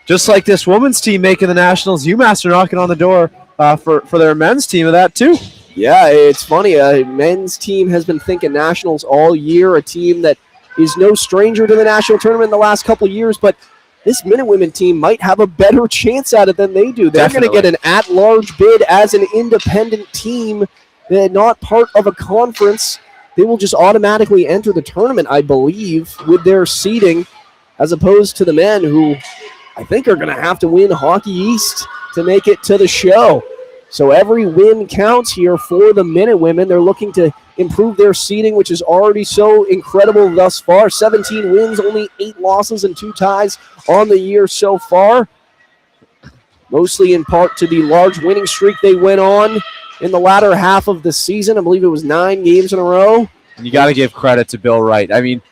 just like this women's team making the Nationals, UMass are knocking on the door for their men's team of that too.
Yeah, it's funny. Men's team has been thinking Nationals all year, a team that is no stranger to the national tournament in the last couple of years, but this Minutewomen team might have a better chance at it than they do. They're going to get an at-large bid as an independent team. They're not part of a conference. They will just automatically enter the tournament, I believe, with their seeding, as opposed to the men who I think are going to have to win Hockey East to make it to the show. So every win counts here for the Minutewomen. They're looking to improve their seeding, which is already so incredible thus far. 17 wins, only 8 losses, and 2 ties on the year so far. Mostly in part to the large winning streak they went on in the latter half of the season. I believe it was 9 games in a row.
And you got to give credit to Bill Wright. I mean,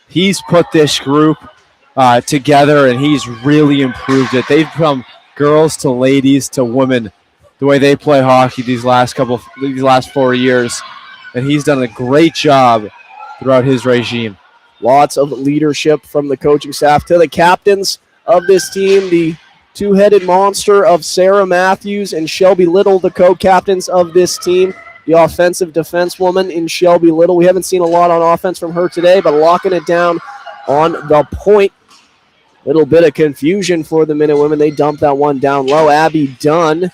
he's put this group together, and he's really improved it. They've come girls to ladies to women the way they play hockey these last 4 years, and he's done a great job throughout his regime.
Lots of leadership from the coaching staff to the captains of this team, the two-headed monster of Sarah Matthews and Shelby Little, the co-captains of this team. The offensive defensewoman in Shelby Little. We haven't seen a lot on offense from her today, but locking it down on the point. Little bit of confusion for the Minutewomen. They dumped that one down low. Abby Dunn.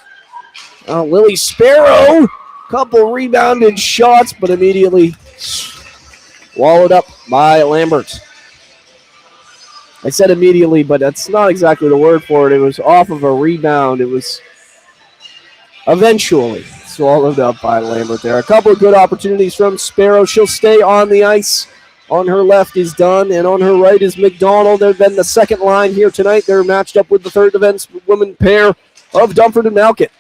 Lily Sparrow. Couple rebounded shots, but immediately swallowed up by Lambert. I said immediately, but that's not exactly the word for it. It was off of a rebound. It was eventually swallowed up by Lambert there. A couple of good opportunities from Sparrow. She'll stay on the ice. On her left is Dunn, and on her right is McDonald. They've been the second line here tonight. They're matched up with the third defensewoman pair of Dumford and Malkett.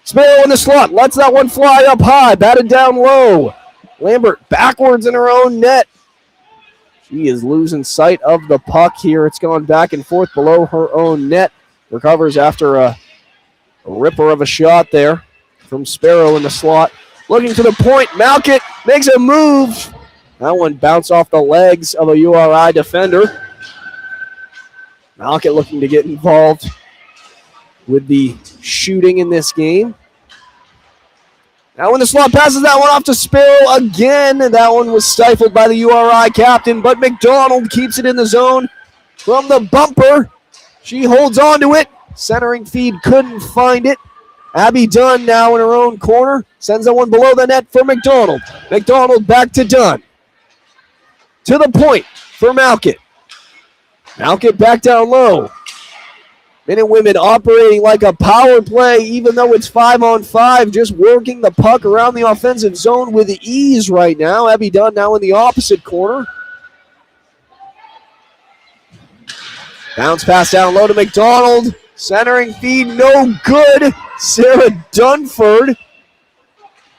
Sparrow in the slot. Lets that one fly up high. Batted down low. Lambert backwards in her own net. She is losing sight of the puck here. It's gone back and forth below her own net. Recovers after a ripper of a shot there from Sparrow in the slot. Looking to the point. Malkett makes a move. That one bounced off the legs of a URI defender. Malkett looking to get involved with the shooting in this game. Now when the slot passes that one off to Sparrow again, and that one was stifled by the URI captain, but McDonald keeps it in the zone from the bumper. She holds on to it. Centering feed couldn't find it. Abby Dunn now in her own corner. Sends that one below the net for McDonald. McDonald back to Dunn. To the point for Malkett. Malkett back down low. Minutewomen operating like a power play, even though it's 5-on-5, just working the puck around the offensive zone with ease right now. Abby Dunn now in the opposite corner. Bounce pass down low to McDonald. Centering feed, no good. Sarah Dunford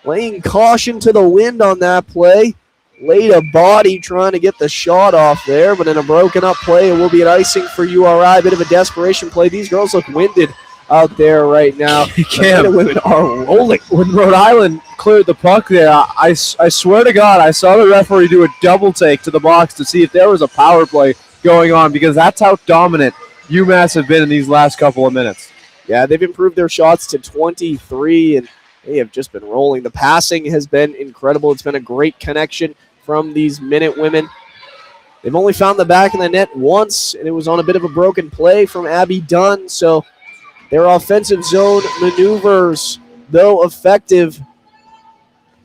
laying caution to the wind on that play. Laid a body trying to get the shot off there, but in a broken up play, it will be an icing for URI. A bit of a desperation play. These girls look winded out there right now. The women are rolling.
When Rhode Island cleared the puck there, I swear to God, I saw the referee do a double take to the box to see if there was a power play going on, because that's how dominant UMass have been in these last couple of minutes.
Yeah, they've improved their shots to 23, and they have just been rolling. The passing has been incredible. It's been a great connection from these Minute women. They've only found the back of the net once, and it was on a bit of a broken play from Abby Dunn. So their offensive zone maneuvers, though effective,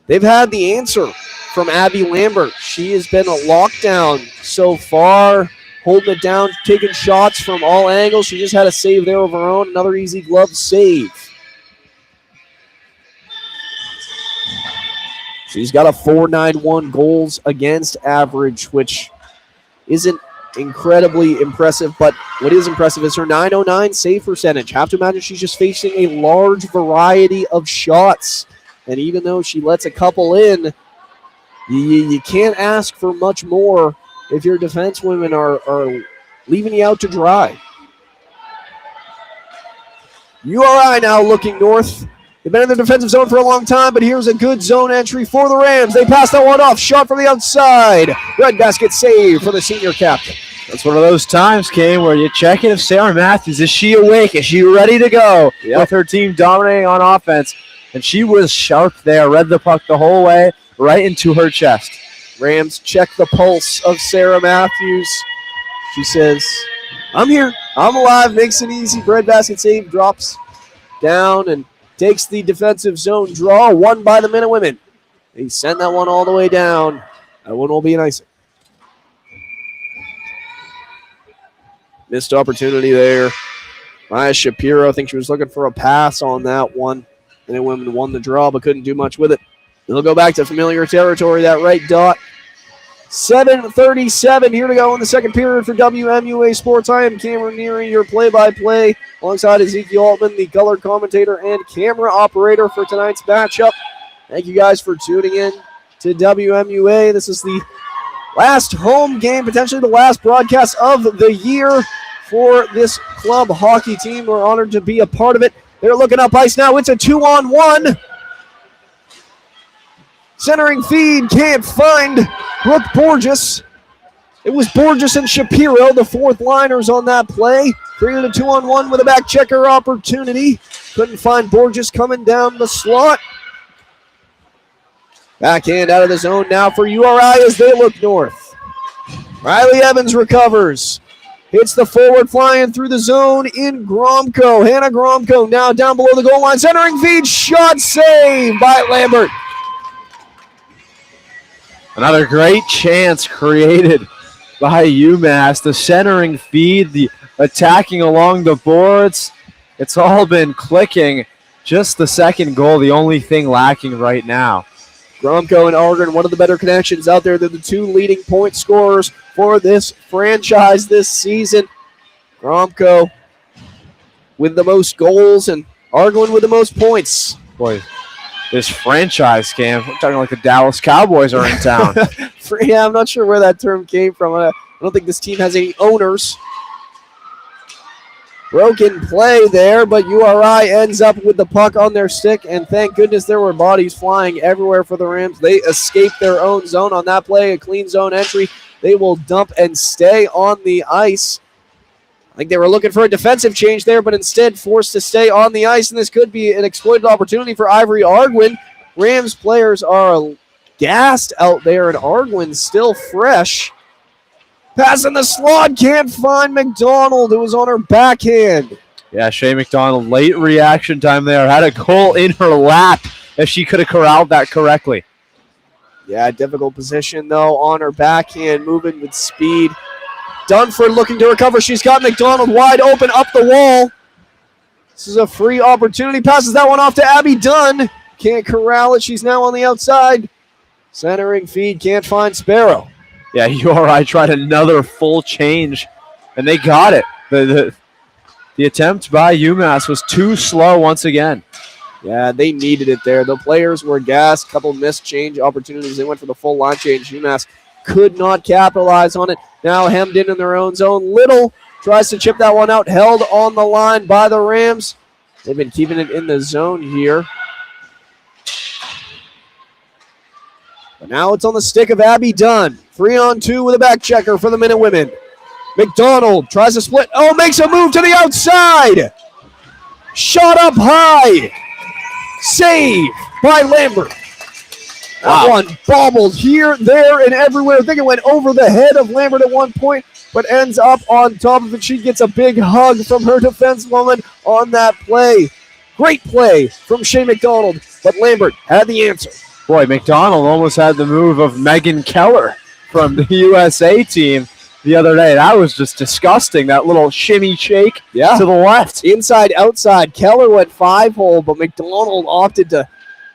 they've had the answer from Abby Lambert. She has been a lockdown so far, holding it down, taking shots from all angles. She just had a save there of her own, another easy glove save. She's got a .491 goals against average, which isn't incredibly impressive, but what is impressive is her .909 save percentage. Have to imagine she's just facing a large variety of shots, and even though she lets a couple in, you can't ask for much more if your defensewomen are leaving you out to dry. URI now looking north. They've been in the defensive zone for a long time, but here's a good zone entry for the Rams. They pass that one off. Shot from the outside. Red basket save for the senior captain.
That's one of those times, Kane, where you check in if Sarah Matthews, is she awake? Is she ready to go with her team dominating on offense? And she was sharp there, read the puck the whole way, right into her chest.
Rams check the pulse of Sarah Matthews. She says, I'm here. I'm alive. Makes it easy. Red basket save, drops down, and takes the defensive zone draw, won by the Minute women. They send that one all the way down. That one will be an icing. Missed opportunity there. Maya Shapiro, I think she was looking for a pass on that one. Minute women won the draw, but couldn't do much with it. They'll go back to familiar territory, that right dot. 7:37 here to go in the second period for WMUA Sports. I am Cameron Neary, your play-by-play, alongside Ezekiel Altman, the color commentator and camera operator for tonight's matchup. Thank you guys for tuning in to WMUA. This is the last home game, potentially the last broadcast of the year for this club hockey team. We're honored to be a part of it. They're looking up ice now. It's a 2-on-1. Centering feed, can't find Brooke Borges. It was Borges and Shapiro, the fourth liners on that play. Created a 2-on-1 with a back checker opportunity. Couldn't find Borges coming down the slot. Backhand out of the zone now for URI as they look north. Riley Evans recovers. Hits the forward flying through the zone in Gromko. Hannah Gromko now down below the goal line. Centering feed, shot save by Lambert.
Another great chance created by UMass. The centering feed, the attacking along the boards. It's all been clicking. Just the second goal, the only thing lacking right now.
Gromko and Argon, one of the better connections out there. They're the two leading point scorers for this franchise this season. Gromko with the most goals and Argon with the most points.
Boy, this franchise game, I'm talking like the Dallas Cowboys are in town.
Yeah, I'm not sure where that term came from. I don't think this team has any owners. Broken play there, but URI ends up with the puck on their stick, and thank goodness there were bodies flying everywhere for the Rams. They escaped their own zone on that play, a clean zone entry. They will dump and stay on the ice. I think they were looking for a defensive change there, but instead forced to stay on the ice, and this could be an exploited opportunity for Ivory Arguin. Rams players are gassed out there, and Arguin's still fresh. Passing the slot, can't find McDonald. It was on her backhand.
Yeah, Shay McDonald, late reaction time there. Had a goal in her lap if she could have corralled that correctly.
Yeah, difficult position, though, on her backhand, moving with speed. Dunford looking to recover. She's got McDonald wide open up the wall. This is a free opportunity. Passes that one off to Abby Dunn. Can't corral it. She's now on the outside. Centering feed, can't find Sparrow.
Yeah, URI tried another full change, and they got it. The attempt by UMass was too slow once again.
Yeah, they needed it there. The players were gassed. Couple missed change opportunities. They went for the full line change. UMass could not capitalize on it. Now hemmed in their own zone. Little tries to chip that one out. Held on the line by the Rams. They've been keeping it in the zone here. But now it's on the stick of Abby Dunn. 3-on-2 with a back checker for the Minute women. McDonald tries to split. Oh, makes a move to the outside. Shot up high. Save by Lambert. That one bobbled here, there, and everywhere. I think it went over the head of Lambert at one point, but ends up on top of it. She gets a big hug from her defensewoman on that play. Great play from Shea McDonald, but Lambert had the answer.
Boy, McDonald almost had the move of Megan Keller from the USA team the other day. That was just disgusting, that little shimmy shake to the left.
Inside, outside. Keller went 5-hole, but McDonald opted to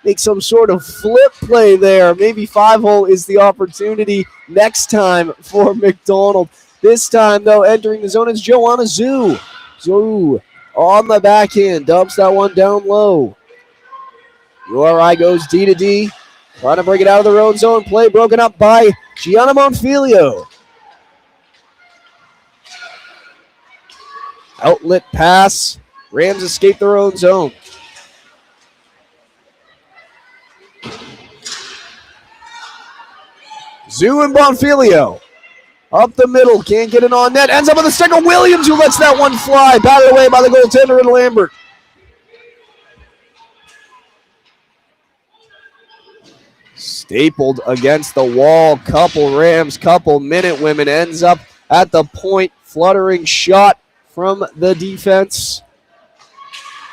make some sort of flip play there. Maybe 5-hole is the opportunity next time for McDonald. This time, though, entering the zone is Joanna Zhu. Zhu on the backhand, dumps that one down low. URI goes D to D, trying to break it out of their own zone. Play broken up by Gianna Monfilio. Outlet pass. Rams escape their own zone. Zhu and Bonfilio. Up the middle, can't get it on net. Ends up with a stick of Williams, who lets that one fly. Batted away by the goaltender and Lambert. Stapled against the wall. Couple Rams, couple Minute Women. Ends up at the point. Fluttering shot from the defense.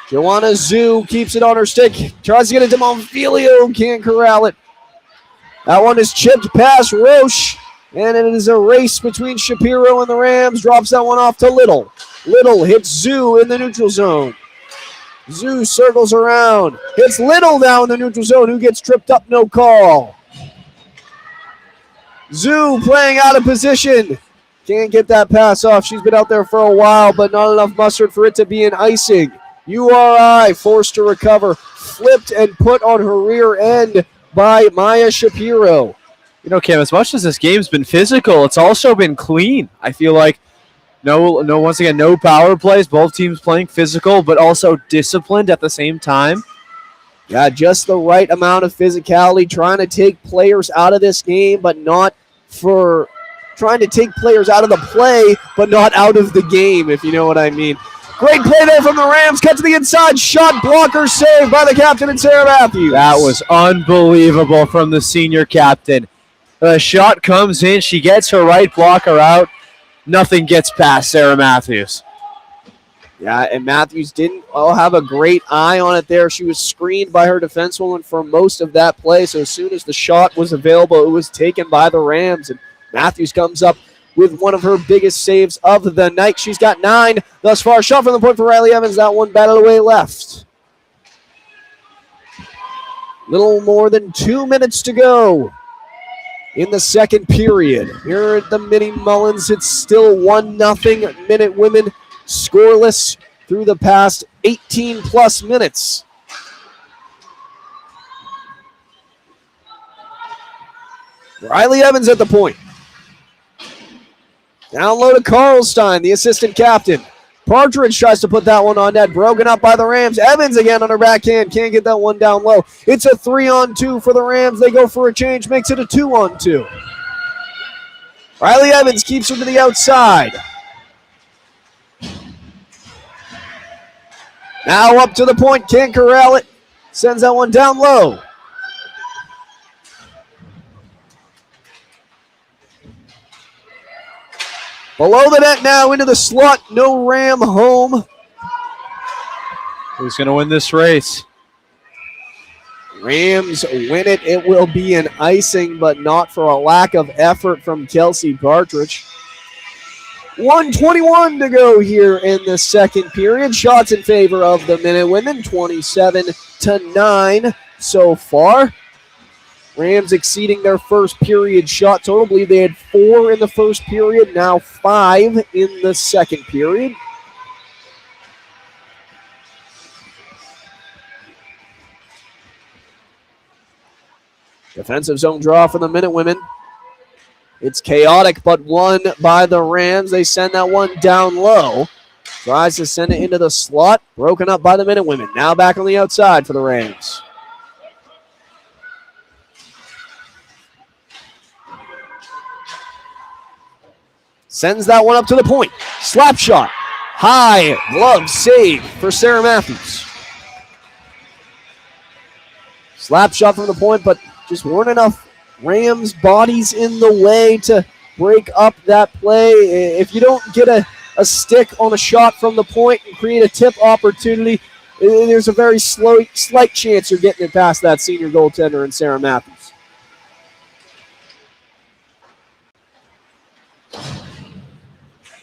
Joanna Zhu keeps it on her stick. Tries to get it to Monfilio. Can't corral it. That one is chipped past Roche. And it is a race between Shapiro and the Rams. Drops that one off to Little. Little hits Zhu in the neutral zone. Zhu circles around. Hits Little down in the neutral zone, who gets tripped up, no call. Zhu playing out of position. Can't get that pass off. She's been out there for a while, but not enough mustard for it to be an icing. URI forced to recover. Flipped and put on her rear end by Maya Shapiro.
You know, Cam, as much as this game's been physical, it's also been clean. I feel like once again, no power plays. Both teams playing physical, but also disciplined at the same time.
Yeah, just the right amount of physicality, trying to take players out of this game, but not for trying to take players out of the play, but not out of the game, if you know what I mean. Great play there from the Rams. Cut to the inside. Shot blocker saved by the captain and Sarah Matthews.
That was unbelievable from the senior captain. The shot comes in. She gets her right blocker out. Nothing gets past Sarah Matthews.
Yeah, and Matthews didn't have a great eye on it there. She was screened by her defensewoman for most of that play. So as soon as the shot was available, it was taken by the Rams. And Matthews comes up with one of her biggest saves of the night. She's got 9 thus far. Shot from the point for Riley Evans. That one batted away left. Little more than 2 minutes to go in the second period. Here at the Mini Mullins, it's still 1-0 Minute Women, scoreless through the past 18-plus minutes. Riley Evans at the point. Down low to Karlstein, the assistant captain. Partridge tries to put that one on net. Broken up by the Rams. Evans again on her backhand. Can't get that one down low. It's a 3-on-2 for the Rams. They go for a change. Makes it a 2-on-2. Riley Evans keeps her to the outside. Now up to the point. Can't corral it. Sends that one down low. Below the net now, into the slot. No Ram home.
Who's going to win this race?
Rams win it. It will be an icing, but not for a lack of effort from Kelsey Partridge. 1:21 to go here in the second period. Shots in favor of the Minute Women, 27-9 so far. Rams exceeding their first period shot total. I believe they had 4 in the first period, now 5 in the second period. Defensive zone draw for the Minute Women. It's chaotic, but won by the Rams. They send that one down low. Tries to send it into the slot. Broken up by the Minute Women. Now back on the outside for the Rams. Sends that one up to the point. Slap shot. High glove save for Sarah Matthews. Slap shot from the point, but just weren't enough Rams bodies in the way to break up that play. If you don't get a stick on a shot from the point and create a tip opportunity, there's a very slight chance you're getting it past that senior goaltender in Sarah Matthews.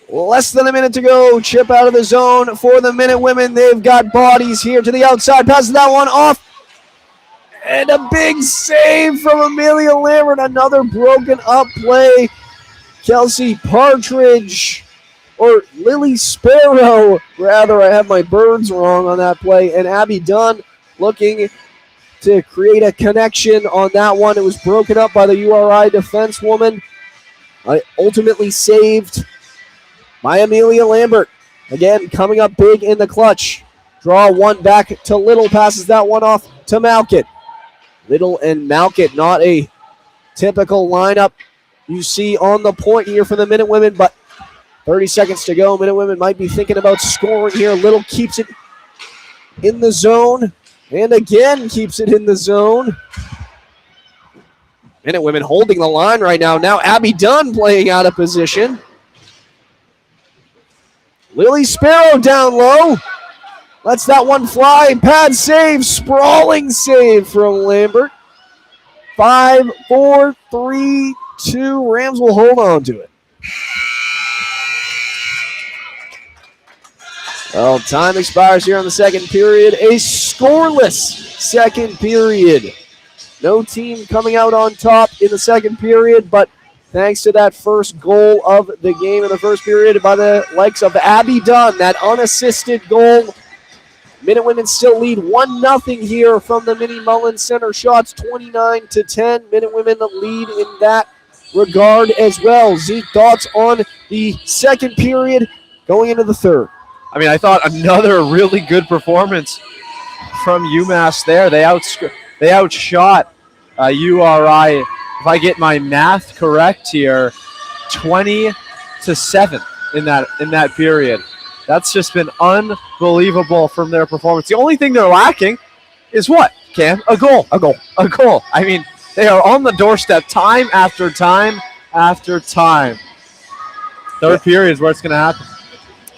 Less than a minute to go. Chip out of the zone for the Minute Women. They've got bodies here to the outside. Passes that one off. And a big save from Amelia Lambert. Another broken up play. Kelsey Partridge, or Lily Sparrow, rather. I have my birds wrong on that play. And Abby Dunn looking to create a connection on that one. It was broken up by the URI defensewoman. Ultimately saved by Amelia Lambert. Again, coming up big in the clutch. Draw one back to Little. Passes that one off to Malkett. Little and Malkett, not a typical lineup you see on the point here for the Minute Women, but 30 seconds to go. Minute Women might be thinking about scoring here. Little keeps it in the zone, and again keeps it in the zone. Minute Women holding the line right now. Now Abby Dunn playing out of position. Lily Sparrow down low. Lets that one fly. Pad save. Sprawling save from Lambert. 5, 4, 3, 2. Rams will hold on to it. Well, time expires here in the second period. A scoreless second period. No team coming out on top in the second period, but thanks to that first goal of the game in the first period by the likes of Abby Dunn, that unassisted goal. Minute Women still lead 1-0 here from the Mini Mullins Center shots, 29-10. Minute Women lead in that regard as well. Zeke, thoughts on the second period going into the third?
I mean, I thought another really good performance from UMass there. They outshot URI, if I get my math correct here, 20-7 in that period. That's just been unbelievable from their performance. The only thing they're lacking is what, Cam? A goal. I mean, they are on the doorstep time after time after time. Third period is where it's going to happen.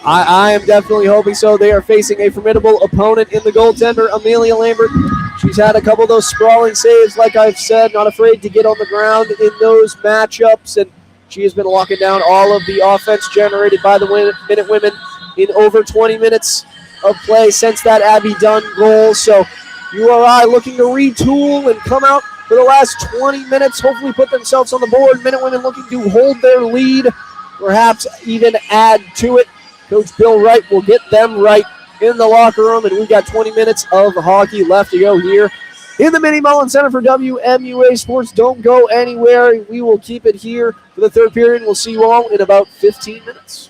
I am definitely hoping so. They are facing a formidable opponent in the goaltender, Amelia Lambert. She's had a couple of those sprawling saves, like I've said, not afraid to get on the ground in those matchups, and she has been locking down all of the offense generated by the Minute Women in over 20 minutes of play since that Abby Dunn goal. So URI looking to retool and come out for the last 20 minutes, hopefully put themselves on the board. Minute Women looking to hold their lead, perhaps even add to it. Coach Bill Wright will get them right in the locker room, and we've got 20 minutes of hockey left to go here in the Mini Mullins Center for WMUA Sports. Don't go anywhere. We will keep it here for the third period. We'll see you all in about 15 minutes.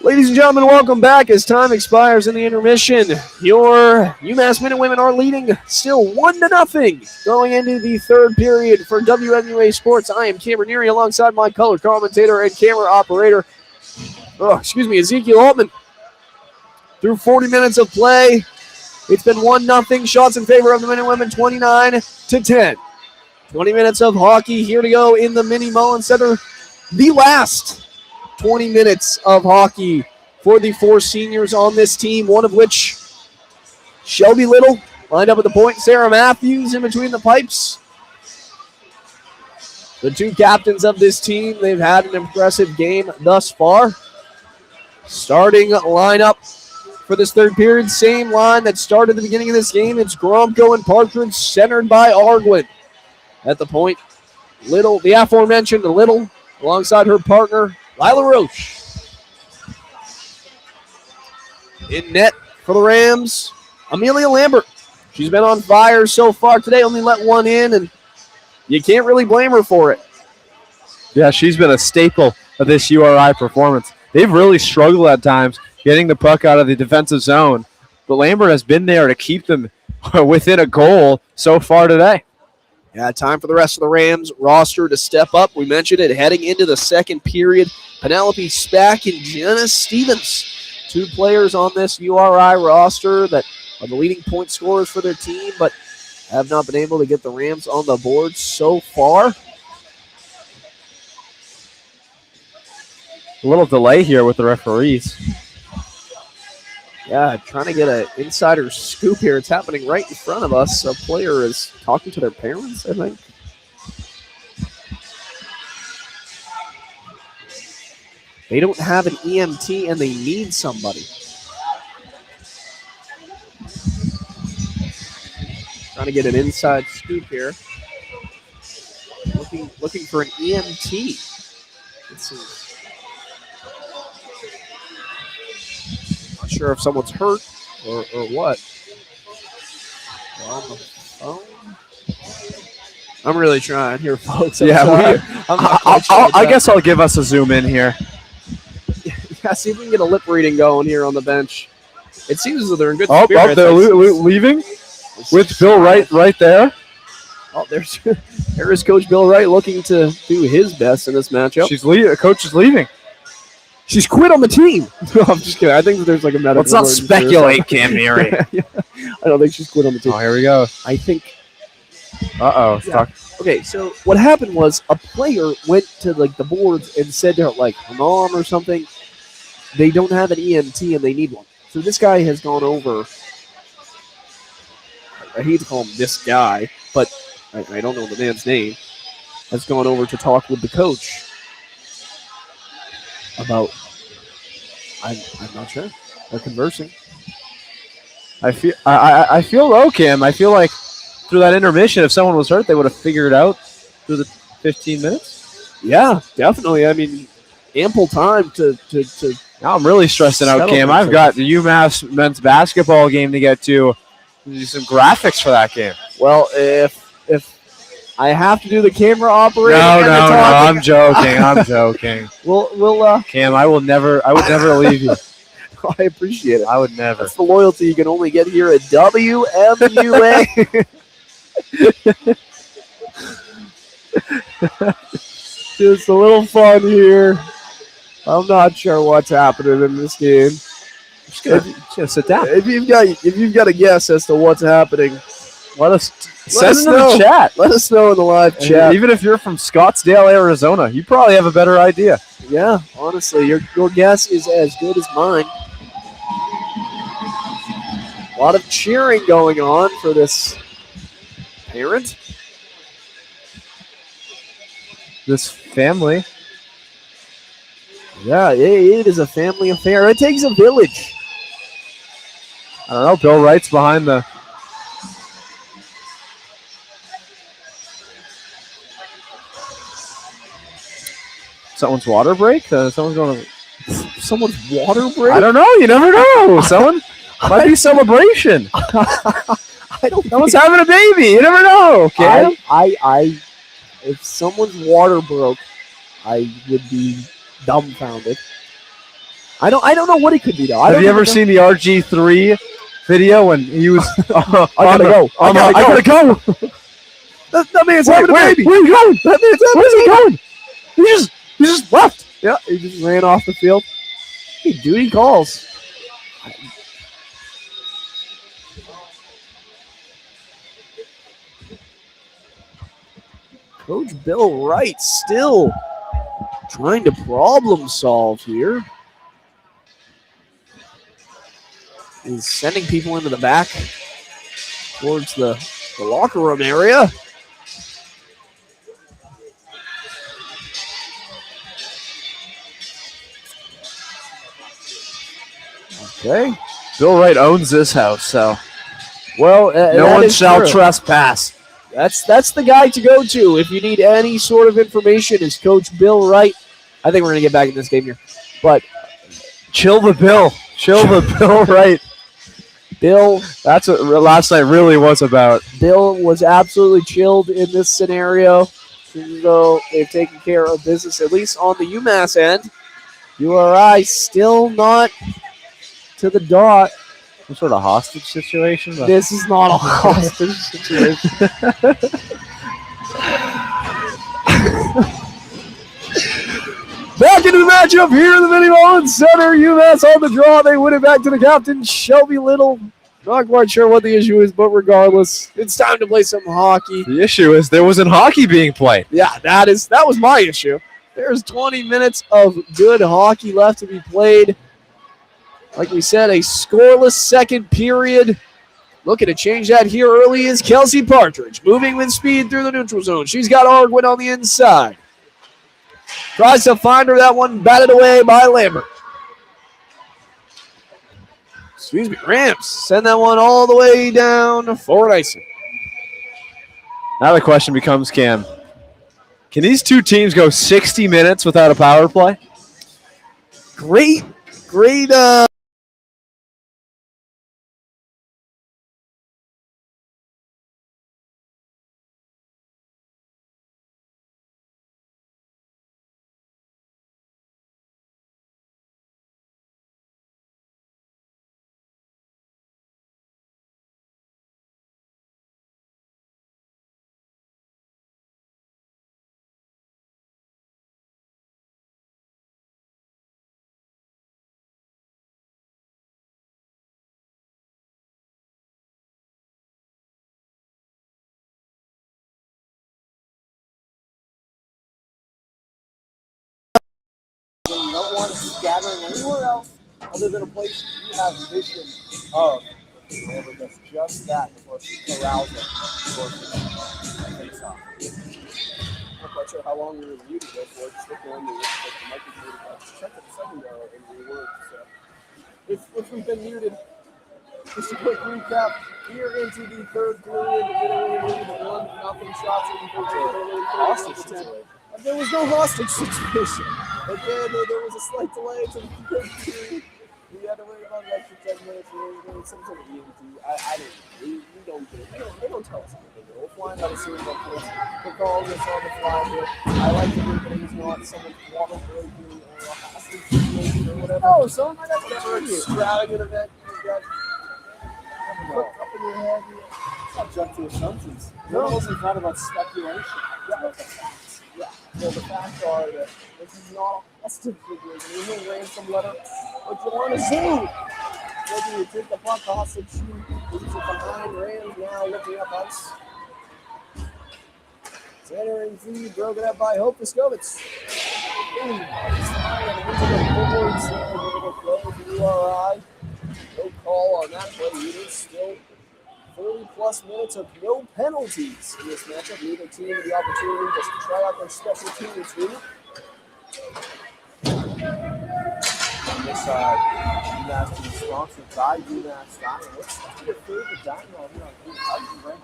Ladies and gentlemen, welcome back. As time expires in the intermission, your UMass men and women are leading still 1-0 going into the third period for WMUA Sports. I am Cameron Neary alongside my color commentator and camera operator, Ezekiel Altman. Through 40 minutes of play, it's been 1-0. Shots in favor of the men and women, 29-10. 20 minutes of hockey here to go in the Mini Mullins Center. The last 20 minutes of hockey for the four seniors on this team, one of which, Shelby Little, lined up at the point. Sarah Matthews in between the pipes. The two captains of this team, they've had an impressive game thus far. Starting lineup for this third period, same line that started at the beginning of this game. It's Gromko and Partridge, centered by Arguin. At the point, Little, the aforementioned Little, alongside her partner, Lila Roche. In net for the Rams, Amelia Lambert. She's been on fire so far today, only let one in, and you can't really blame her for it.
Yeah, she's been a staple of this URI performance. They've really struggled at times getting the puck out of the defensive zone, but Lambert has been there to keep them within a goal so far today.
Yeah, time for the rest of the Rams roster to step up. We mentioned it heading into the second period. Penelope Spack and Jenna Stevens, two players on this URI roster that are the leading point scorers for their team, but have not been able to get the Rams on the board so far.
A little delay here with the referees.
Yeah, trying to get an insider scoop here. It's happening right in front of us. A player is talking to their parents, I think. They don't have an EMT and they need somebody. Trying to get an inside scoop here. Looking for an EMT. Let's see. Not sure if someone's hurt or what. We're on the phone. I'm really trying here, folks.
I guess I'll give us a zoom in here.
Yeah, see if we can get a lip reading going here on the bench. It seems as though they're in good
spirits.
spirits.
They're leaving with Bill Wright right there.
Oh, there is Coach Bill Wright looking to do his best in this matchup.
Coach is leaving.
She's quit on the team. No, I'm just kidding. I think there's like a medical.
Let's not speculate, Cam Neary.
Yeah. I don't think she's quit on the team.
Oh, here we go.
I think.
Uh-oh.
Yeah. Okay, so what happened was a player went to like the boards and said to like her mom or something, they don't have an EMT and they need one. So this guy has gone over. I hate to call him this guy, but I don't know the man's name. Has gone over to talk with the coach about. I'm not sure. They're conversing.
I feel low, Kim. I feel like through that intermission, if someone was hurt, they would have figured it out through the 15 minutes.
Yeah, definitely. I mean, ample time to
now I'm really stressing out, Cam. I've got the UMass men's basketball game to get to. Do some graphics for that game.
Well, if I have to do the camera operating,
no, I'm joking.
We'll
Cam, I would never leave you.
I appreciate it.
I would never.
That's the loyalty you can only get here at WMUA. Just a little fun here. I'm not sure what's happening in this game.
Just gonna sit down.
If you've got a guess as to what's happening,
let us
know
in the chat.
Let us know in the live chat.
Even if you're from Scottsdale, Arizona, you probably have a better idea.
Yeah, honestly, your guess is as good as mine. A lot of cheering going on for this parent.
This family.
Yeah, it is a family affair. It takes a village.
I don't know. Bill Wright's behind the. Someone's water break? Someone's going to.
Someone's water break?
I don't know. You never know. Someone might be celebration.
I don't.
Someone's having a baby. You never know. Okay.
If someone's water broke, I would be dumbfounded. I don't know what it could be though.
Have you ever seen the RG3 video when he was?
I gotta go. I gotta go. That man's having a baby.
Where are you going?
That man's having
Where's
a
he
baby.
going? He just left.
Yeah, he just ran off the field. Hey, duty calls. Coach Bill Wright still trying to problem solve here. He's sending people into the back towards the locker room area. Okay.
Bill Wright owns this house, so
Well,
no one shall trespass.
That's the guy to go to if you need any sort of information. Is Coach Bill Wright? I think we're gonna get back in this game here, but
Chill the Bill Wright.
Bill,
That's what last night really was about.
Bill was absolutely chilled in this scenario, even though they've taken care of business at least on the UMass end. URI still not to the dot.
Some sort of hostage situation. But
This is not a hostage situation. Back into the matchup here in the Mini Mullins Center. UMass on the draw. They win it back to the captain, Shelby Little. Not quite sure what the issue is, but regardless, it's time to play some hockey.
the issue is there wasn't hockey being played.
Yeah, that was my issue. There's 20 minutes of good hockey left to be played. Like we said, a scoreless second period. Looking to change that here early is Kelsey Partridge. Moving with speed through the neutral zone. She's got Arguin on the inside. Tries to find her. That one batted away by Lambert. Excuse me, Rams send that one all the way down for icing.
Now the question becomes, can these two teams go 60 minutes without a power play?
Great.
You don't want to be gathering anywhere else other than a place you have vision of. Lambert does just that before she corrals it. Face off. I'm not quite sure how long we were muted there for. Just looked on the mic was muted. Checked the second arrow and we weren't. So if we've been muted, just a quick recap. Here into the third period, Italy lead 1-0 shots in the third period. Hostage situation. There was no hostage situation. But then there was a slight delay to the third period. We had to wait about an extra 10 minutes. There was some sort of EMT. I don't know. We don't get it. They don't tell us anything. We'll find out as soon as they're calling us on the fly here. I like to think that it was not someone water breaking or a hostage situation or whatever. Oh, someone might have whatever extravagant event you got cooked up in your head. It's not jump to assumptions. Journalism is not about speculation. It's about the facts. Yeah. Well, the facts are that this is not a hostage situation. There's no ransom letter. But you want to sue. Maybe you take the puck hostage, leaves it behind Rams now looking up ice. Centering feed, broken up by Hope Viskovitz. URI. No call on that play either. Still 40-plus minutes of no penalties in this matchup. Neither team with the opportunity to try out their special teams here. On this side, UMass being sponsored by UMass Diner. What's your favorite diner out here on Hudson, right?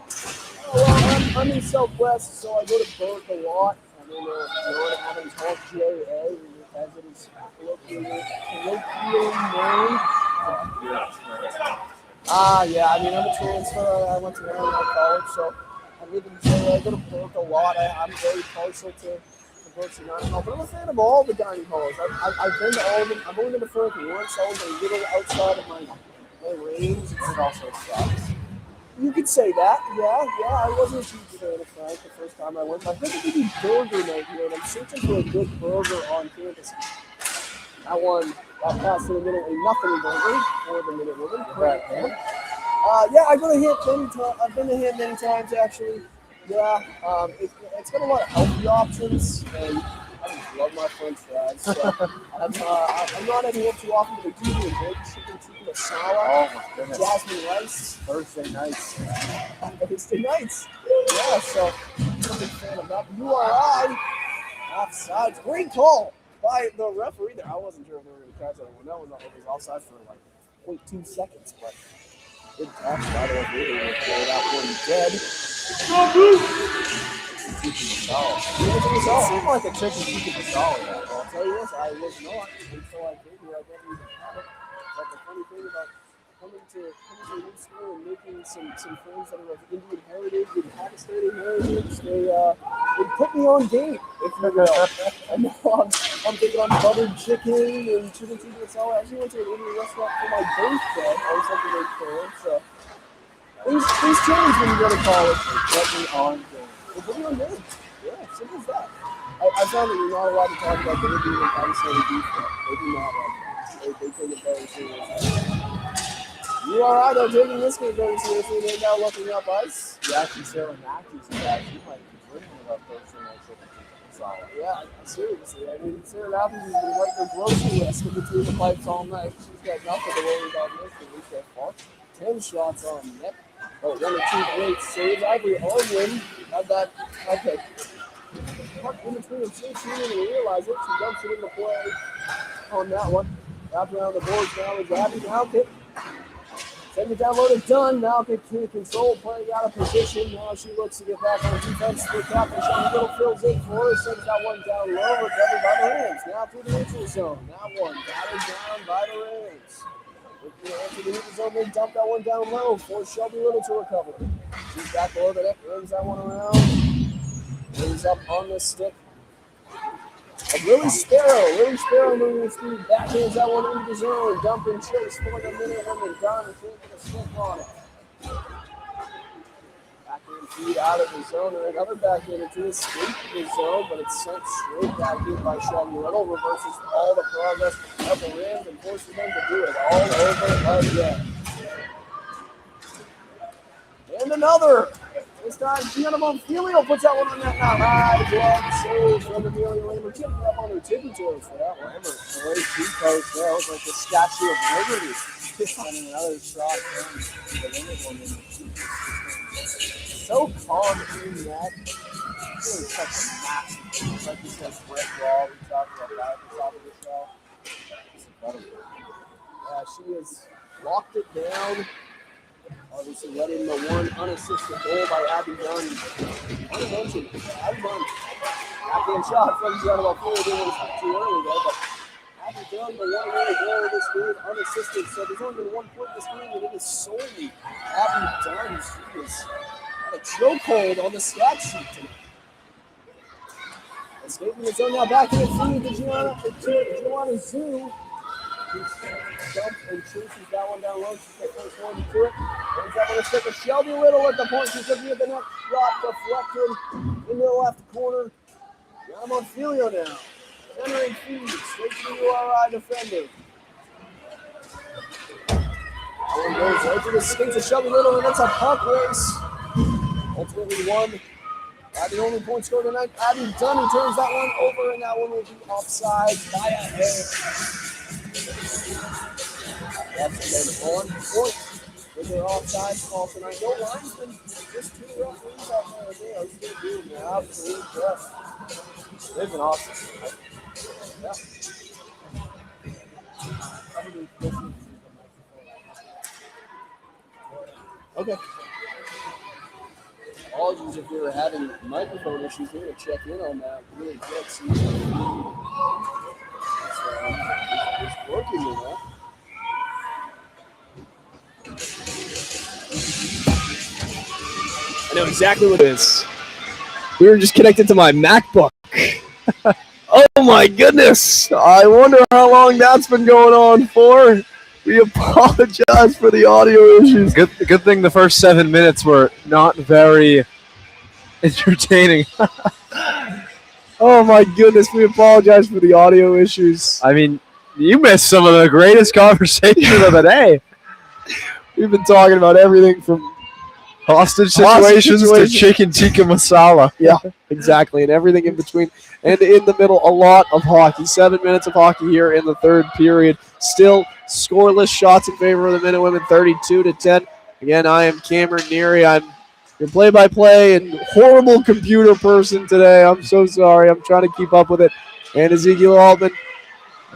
Well, I'm in Southwest, so I go to Burke a lot. I mean, North Adams Hall JA, as it is colloquially known. Yeah, I mean, I'm a transfer. I went to Maryland College, so I live in JA. I go to Burke a lot. I'm very partial to controversy. I don't know, but I'm a fan of all the dining halls. I've been to all of them. I've only been to Frankie once. I was a little outside of my range.
It also sucks.
You could say that, yeah. I wasn't a huge fan of Frank the first time I went. But I think they do burger night here, and I'm searching for a good burger on campus. That one got passed to the middle, a nothing burger for the Minute Women.
Right.
Yeah, I've been to him many times. I've been to him many times actually. Yeah, it's got a lot of healthy options, and I just love my French fries. So I'm not at him too often, but I do enjoy chicken tikka masala.
Oh my goodness.
Jasmine rice.
Thursday nights.
Thursday nights. Yeah, so I'm a big fan of that. URI offsides. Great call by the referee there. I wasn't sure if they were going to catch that one. That was offside for like 0.2 seconds, but good catch by the referee. They play that one dead. It seemed like a tricky keep it solid. I'll tell you this, I was not until I came here. I never even had it. But the funny thing about coming to a new school and making some friends that are of Indian heritage and Pakistani heritage, they put me on game, if you will. And now I'm taking on buttered chicken and chicken tikka masala. I actually went to an Indian restaurant for my birthday. I was something like that. So things change when you go to college.
Put me on game.
They put me on game. Yeah, simple as that. I found that you're not allowed to talk about Indian and Pakistani beef. They do not like that. They take it very seriously. URI, though, taking this game very seriously. They're now looking up ice.
Yeah, actually, Sarah Matthews is actually might be drinking about Thursday night chicken solid.
Yeah, seriously. I mean, Sarah Matthews has been writing her grocery list in between the pipes all night. She's got nothing to worry about this. At least that far. 10 shots on net. Oh, 1 or 2 great saves. Ivory Arden had that. Okay. Puck in between them. She didn't even realize it. She dumps it in the play on that one. Wrapped around the boards now is Abby Malkit. Send it down low to Dunn. Malkit can control, playing out of position. Now she looks to get back on defense. The captain, Sean Little fills in for her. Sends that one down low. Recovered by the Rams. Now through the neutral zone. That one battered down by the Rams. Looking to enter the neutral zone. They dump that one down low for Shelby Little to recover. She's back below the net. Brings that one around. Brings up on the stick. Lily Sparrow moving his speed, backhands that one into the zone, dumping chase for the minute when they're done and can't get a slip on it. Backhand feed out of the zone, and another backhand into escape the zone, but it's sent straight back in by Shelby Little, reverses all the progress of the Rams and forces them to do it all over again. And another. This time, Gianna Monfilio puts that one on that now. High glove save from Amelia Lambert. Getting up on her tippy toes for that one.
Great decoys there. It was like the Statue of Liberty. Sending another shot in the limit one.
So calm in that.
Really such a massive, like you said, brick wall. We talked about that at the top of the show. It's incredible.
Yeah, she has locked it down. Obviously, letting the one unassisted goal by Abby Dunn. Unmentioned. Abby Dunn. Backhand shot from Gianna Monfilio. It was too early there, but Abby Dunn, the one-way goal of this game, unassisted. So there's only been 1 point in this game, and it is solely Abby Dunn. She has had a chokehold on the stat sheet tonight. Escaping the zone now, back in the feed to Gianna Zoo. Jumps and chases that one down low. She's got first one to it. Brings that one to stick with Shelby Little at the point. She's looking at the net. Drop deflected in the left corner. Gianna Monfilio now. Centering feed straight to the URI defender. That one goes right to the skates of Shelby Little, and it's a puck race. Ultimately won. The only point scored tonight. Abby Dunn, who turns that one over, and that one will be offside by a hair. That's on point with their offside call tonight. No linesmen, just 2 referees out there. They are still doing their absolute best. They've been awesome. Yeah. Okay. Apologies if we were having microphone issues. We're going to check in on that really quick. See if it's working or not. I know exactly what it is. We were just connected to my MacBook.
Oh my goodness! I wonder how long that's been going on for. We apologize for the audio issues.
Good thing the first 7 minutes were not very entertaining.
Oh my goodness, we apologize for the audio issues.
I mean, you missed some of the greatest conversation of the day.
We've been talking about everything from
Hostage situations to chicken tikka masala.
Yeah, exactly, and everything in between. And in the middle, a lot of hockey. 7 minutes of hockey here in the third period. Still scoreless, shots in favor of the Minutewomen, 32-10. Again, I am Cameron Neary. I'm your play-by-play and horrible computer person today. I'm so sorry. I'm trying to keep up with it. And Ezekiel Altman,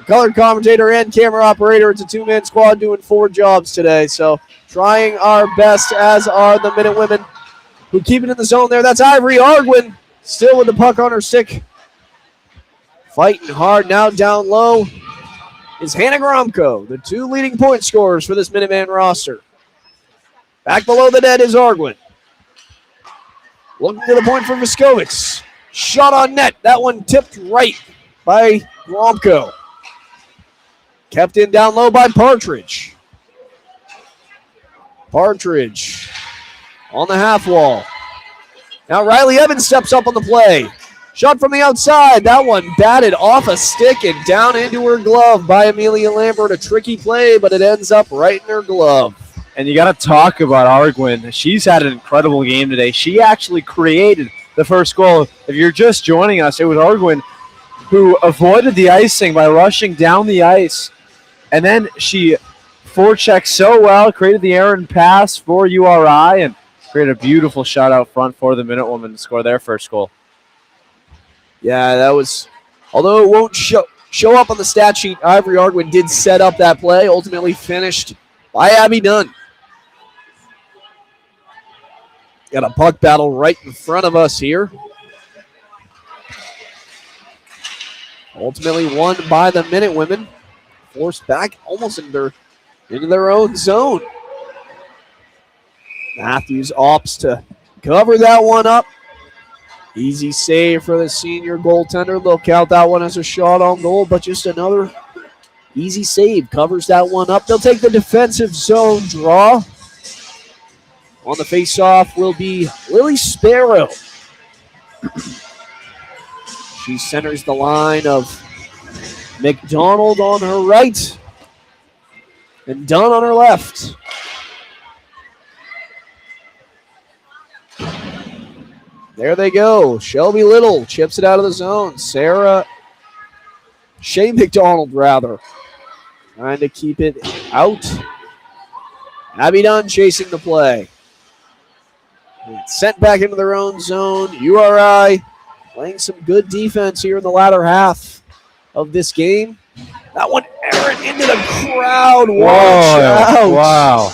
color commentator and camera operator. It's a two-man squad doing 4 jobs today. So trying our best, as are the Minutewomen, who keep it in the zone there. That's Ivory Arguin, still with the puck on her stick. Fighting hard now down low is Hannah Gromko, the 2 leading point scorers for this Minuteman roster. Back below the net is Arguin. Looking to the point for Viskovitz. Shot on net. That one tipped right by Gromko. Kept in down low by Partridge. Partridge on the half wall. Now Riley Evans steps up on the play. Shot from the outside. That one batted off a stick and down into her glove by Amelia Lambert. A tricky play, but it ends up right in her glove.
And you got to talk about Arguin. She's had an incredible game today. She actually created the first goal. If you're just joining us, it was Arguin who avoided the icing by rushing down the ice. And then she forechecked so well, created the errant pass for URI, and created a beautiful shot out front for the Minutewomen to score their first goal.
Yeah, that was, although it won't show up on the stat sheet, Ivory Arguin did set up that play, ultimately finished by Abby Dunn. Got a puck battle right in front of us here. Ultimately won by the Minutewomen. Forced back almost into their own zone. Matthews opts to cover that one up. Easy save for the senior goaltender. They'll count that one as a shot on goal, but just another easy save. Covers that one up. They'll take the defensive zone draw. On the face-off will be Lily Sparrow. She centers the line of McDonald on her right and Dunn on her left. There they go. Shelby Little chips it out of the zone. Shea McDonald, rather, trying to keep it out. Abby Dunn chasing the play. Sent back into their own zone. URI playing some good defense here in the latter half of this game. That one errant into the crowd. Watch out.
Wow.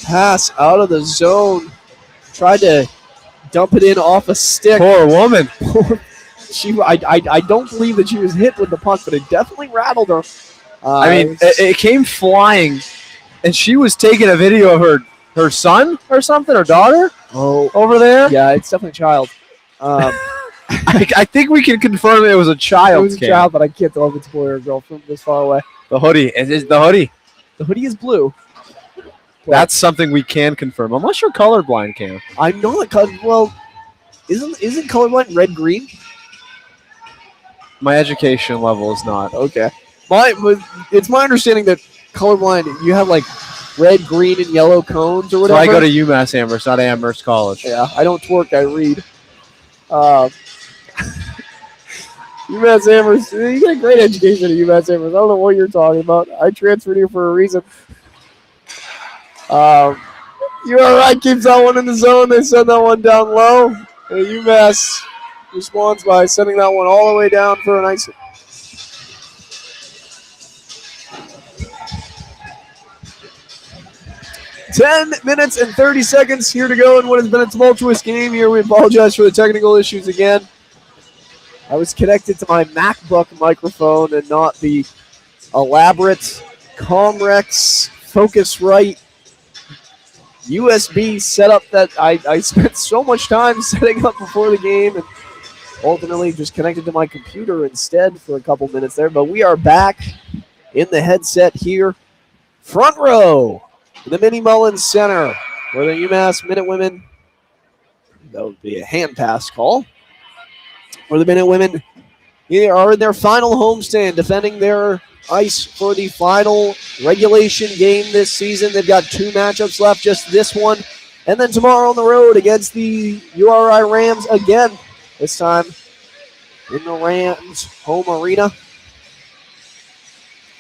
Pass out of the zone. Tried to dump it in off a stick.
Poor woman.
I don't believe that she was hit with the puck, but it definitely rattled her.
I mean, it came flying, and she was taking a video of her son or something, her daughter over there.
Yeah, it's definitely a child.
I think we can confirm it was a child.
It was a child, but I can't tell if it's a boy or a girl from this far away.
The hoodie. Is the hoodie.
The hoodie is blue.
That's something we can confirm, unless you're colorblind, Cam.
I'm not. Well, isn't colorblind red-green?
My education level is not.
Okay. It's my understanding that colorblind, you have like red, green, and yellow cones or whatever.
So I go to UMass Amherst, not Amherst College.
Yeah, I don't twerk, I read. UMass Amherst, you get a great education at UMass Amherst. I don't know what you're talking about. I transferred here for a reason. URI keeps that one in the zone. They send that one down low. And UMass responds by sending that one all the way down for an icing. Ten minutes and 30 seconds here to go in what has been a tumultuous game here. We apologize for the technical issues again. I was connected to my MacBook microphone and not the elaborate Comrex Focusrite USB setup that I spent so much time setting up before the game. And ultimately just connected to my computer instead for a couple minutes there. But we are back in the headset here. Front row in the Mini Mullins Center where the UMass Minute Women, that would be a hand pass call, where the Minute Women are in their final homestand defending their ice for the final regulation game this season. They've got 2 matchups left, just this one. And then tomorrow on the road against the URI Rams again, this time in the Rams home arena.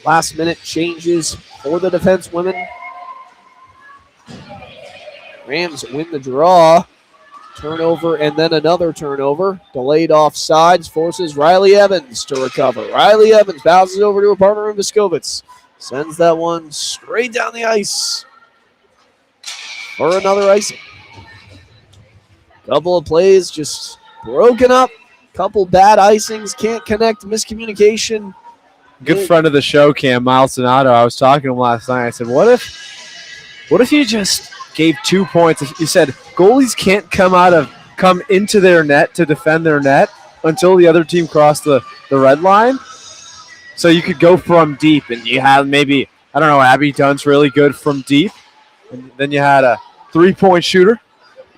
Last minute changes for the defense women. Rams win the draw. Turnover and then another turnover. Delayed offsides forces Riley Evans to recover. Riley Evans bounces over to her partner in Veskovitz. Sends that one straight down the ice for another icing. Couple of plays just broken up. Couple bad icings. Can't connect. Miscommunication.
Good friend of the show, Cam, Miles Donato. I was talking to him last night. I said, what if you just gave 2 points? You said goalies can't come into their net to defend their net until the other team crossed the red line. So you could go from deep, and you have maybe, I don't know, Abby Dunn's really good from deep. And then you had a 3-point shooter.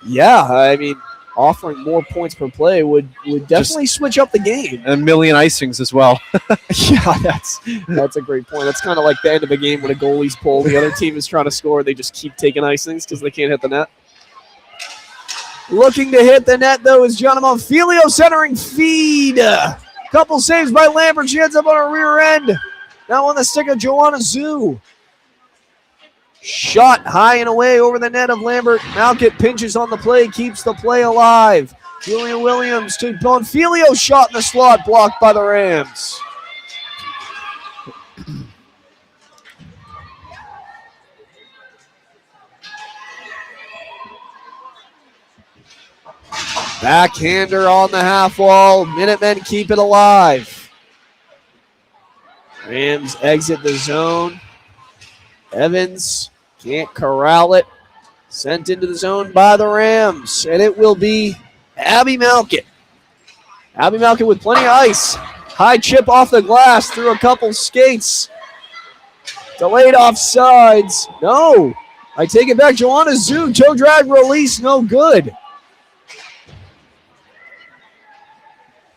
Yeah, I mean, offering more points per play would definitely switch up the game.
And a million icings as well.
Yeah, that's a great point. That's kind of like the end of a game when a goalie's pulled. The other team is trying to score. They just keep taking icings because they can't hit the net. Looking to hit the net, though, is Gianna Monfilio centering feed. Couple saves by Lambert. She ends up on her rear end. Now on the stick of Joanna Zhu. Shot high and away over the net of Lambert. Malkett pinches on the play, keeps the play alive. Julia Williams to Bonfilio, shot in the slot, blocked by the Rams. Backhander on the half wall. Minutemen keep it alive. Rams exit the zone. Evans can't corral it. Sent into the zone by the Rams. And it will be Abby Malkett. Abby Malkett with plenty of ice. High chip off the glass through a couple skates. Delayed offsides. No. I take it back. Joanna Zhu, toe drag release, no good.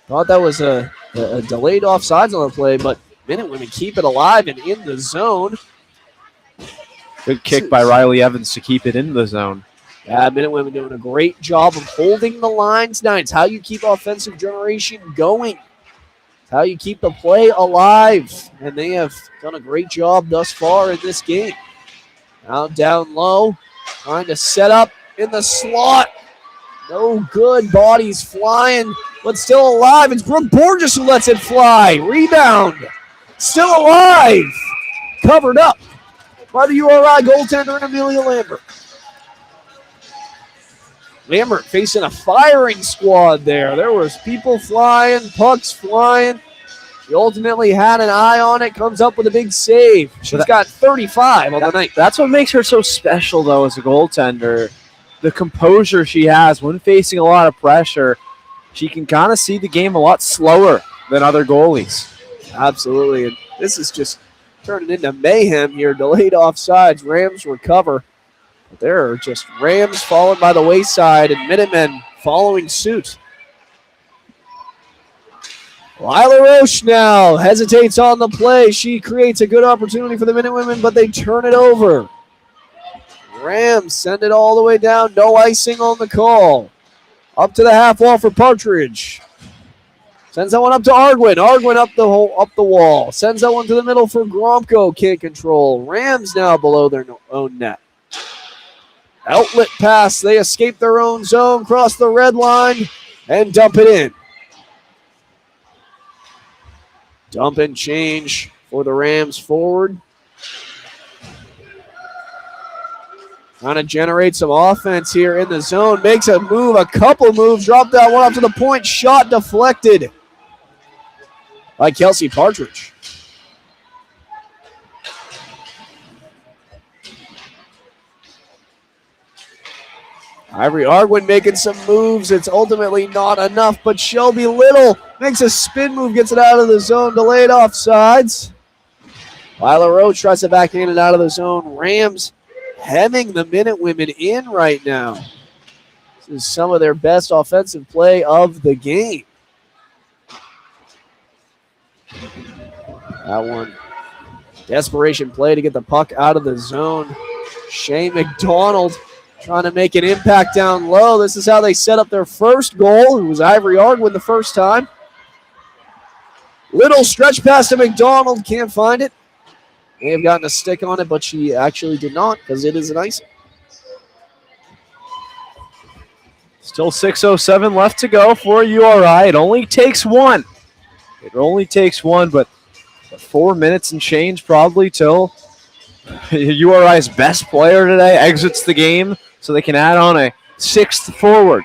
Thought that was a delayed offsides on the play, but Minute Women keep it alive and in the zone.
Good kick by Riley Evans to keep it in the zone.
Yeah, Minute Women doing a great job of holding the lines tonight. It's how you keep offensive generation going. It's how you keep the play alive. And they have done a great job thus far in this game. Now down low, trying to set up in the slot. No good. Bodies flying, but still alive. It's Brooke Borges who lets it fly. Rebound. Still alive. Covered up by the URI goaltender, Amelia Lambert. Lambert facing a firing squad there. There was people flying, pucks flying. She ultimately had an eye on it, comes up with a big save. She's got 35 on the night.
That's what makes her so special, though, as a goaltender. The composure she has when facing a lot of pressure. She can kind of see the game a lot slower than other goalies.
Absolutely. And this is just turning into mayhem here. Delayed offsides. Rams recover. But there are just Rams falling by the wayside and Minutemen following suit. Lila Roche now hesitates on the play. She creates a good opportunity for the Minutewomen, but they turn it over. Rams send it all the way down. No icing on the call. Up to the half wall for Partridge. Sends that one up to Arguin. Arguin up the wall. Sends that one to the middle for Gromko. Can't control. Rams now below their own net. Outlet pass. They escape their own zone, cross the red line, and dump it in. Dump and change for the Rams forward. Trying to generate some offense here in the zone. Makes a move, a couple moves. Dropped that one up to the point. Shot deflected by Kelsey Partridge. Ivory Arguin making some moves. It's ultimately not enough, but Shelby Little makes a spin move, gets it out of the zone, delayed offsides. Lila Roach tries to backhand it out of the zone. Rams hemming the Minute Women in right now. This is some of their best offensive play of the game. That one, desperation play to get the puck out of the zone. Shane McDonald trying to make an impact down low. This is how they set up their first goal. It was Ivory Arguin the first time. Little stretch pass to McDonald, can't find it. May have gotten a stick on it, but she actually did not because it is an icing.
Still 6:07 left to go for URI. It only takes one. But 4 minutes and change probably till URI's best player today exits the game so they can add on a sixth forward.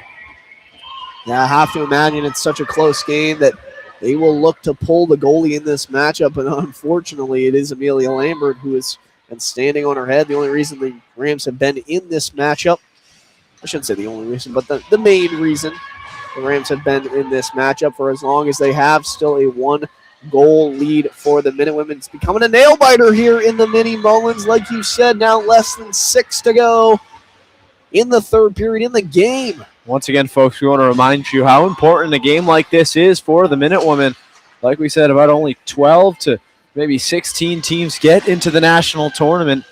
Yeah, I have to imagine it's such a close game that they will look to pull the goalie in this matchup, and unfortunately it is Amelia Lambert who has been standing on her head. The only reason the Rams have been in this matchup, I shouldn't say the only reason, but the main reason the Rams have been in this matchup for as long as they have, still a one-goal lead for the Minute Women. It's becoming a nail-biter here in the Mini Mullins. Like you said, now less than 6 to go in the third period in the game.
Once again, folks, we want to remind you how important a game like this is for the Minute Women. Like we said, about only 12 to maybe 16 teams get into the national tournament.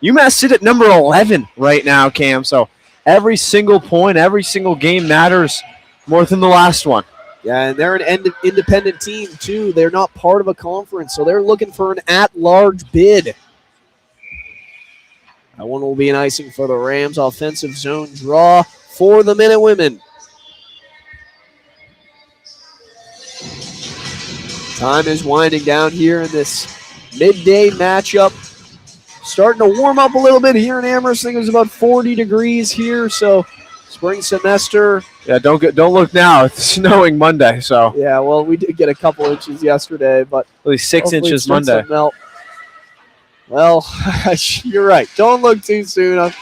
UMass sit at number 11 right now, Cam, so every single point, every single game matters more than the last one.
Yeah, and they're an independent team, too. They're not part of a conference, so they're looking for an at-large bid. That one will be an icing for the Rams. Offensive zone draw for the Minute Women. Time is winding down here in this midday matchup. Starting to warm up a little bit here in Amherst. I think it was about 40 degrees here, so spring semester.
Yeah, don't look now. It's snowing Monday, so.
Yeah, well, we did get a couple inches yesterday, but
at least 6 inches Monday.
Melt. Well, you're right. Don't look too soon.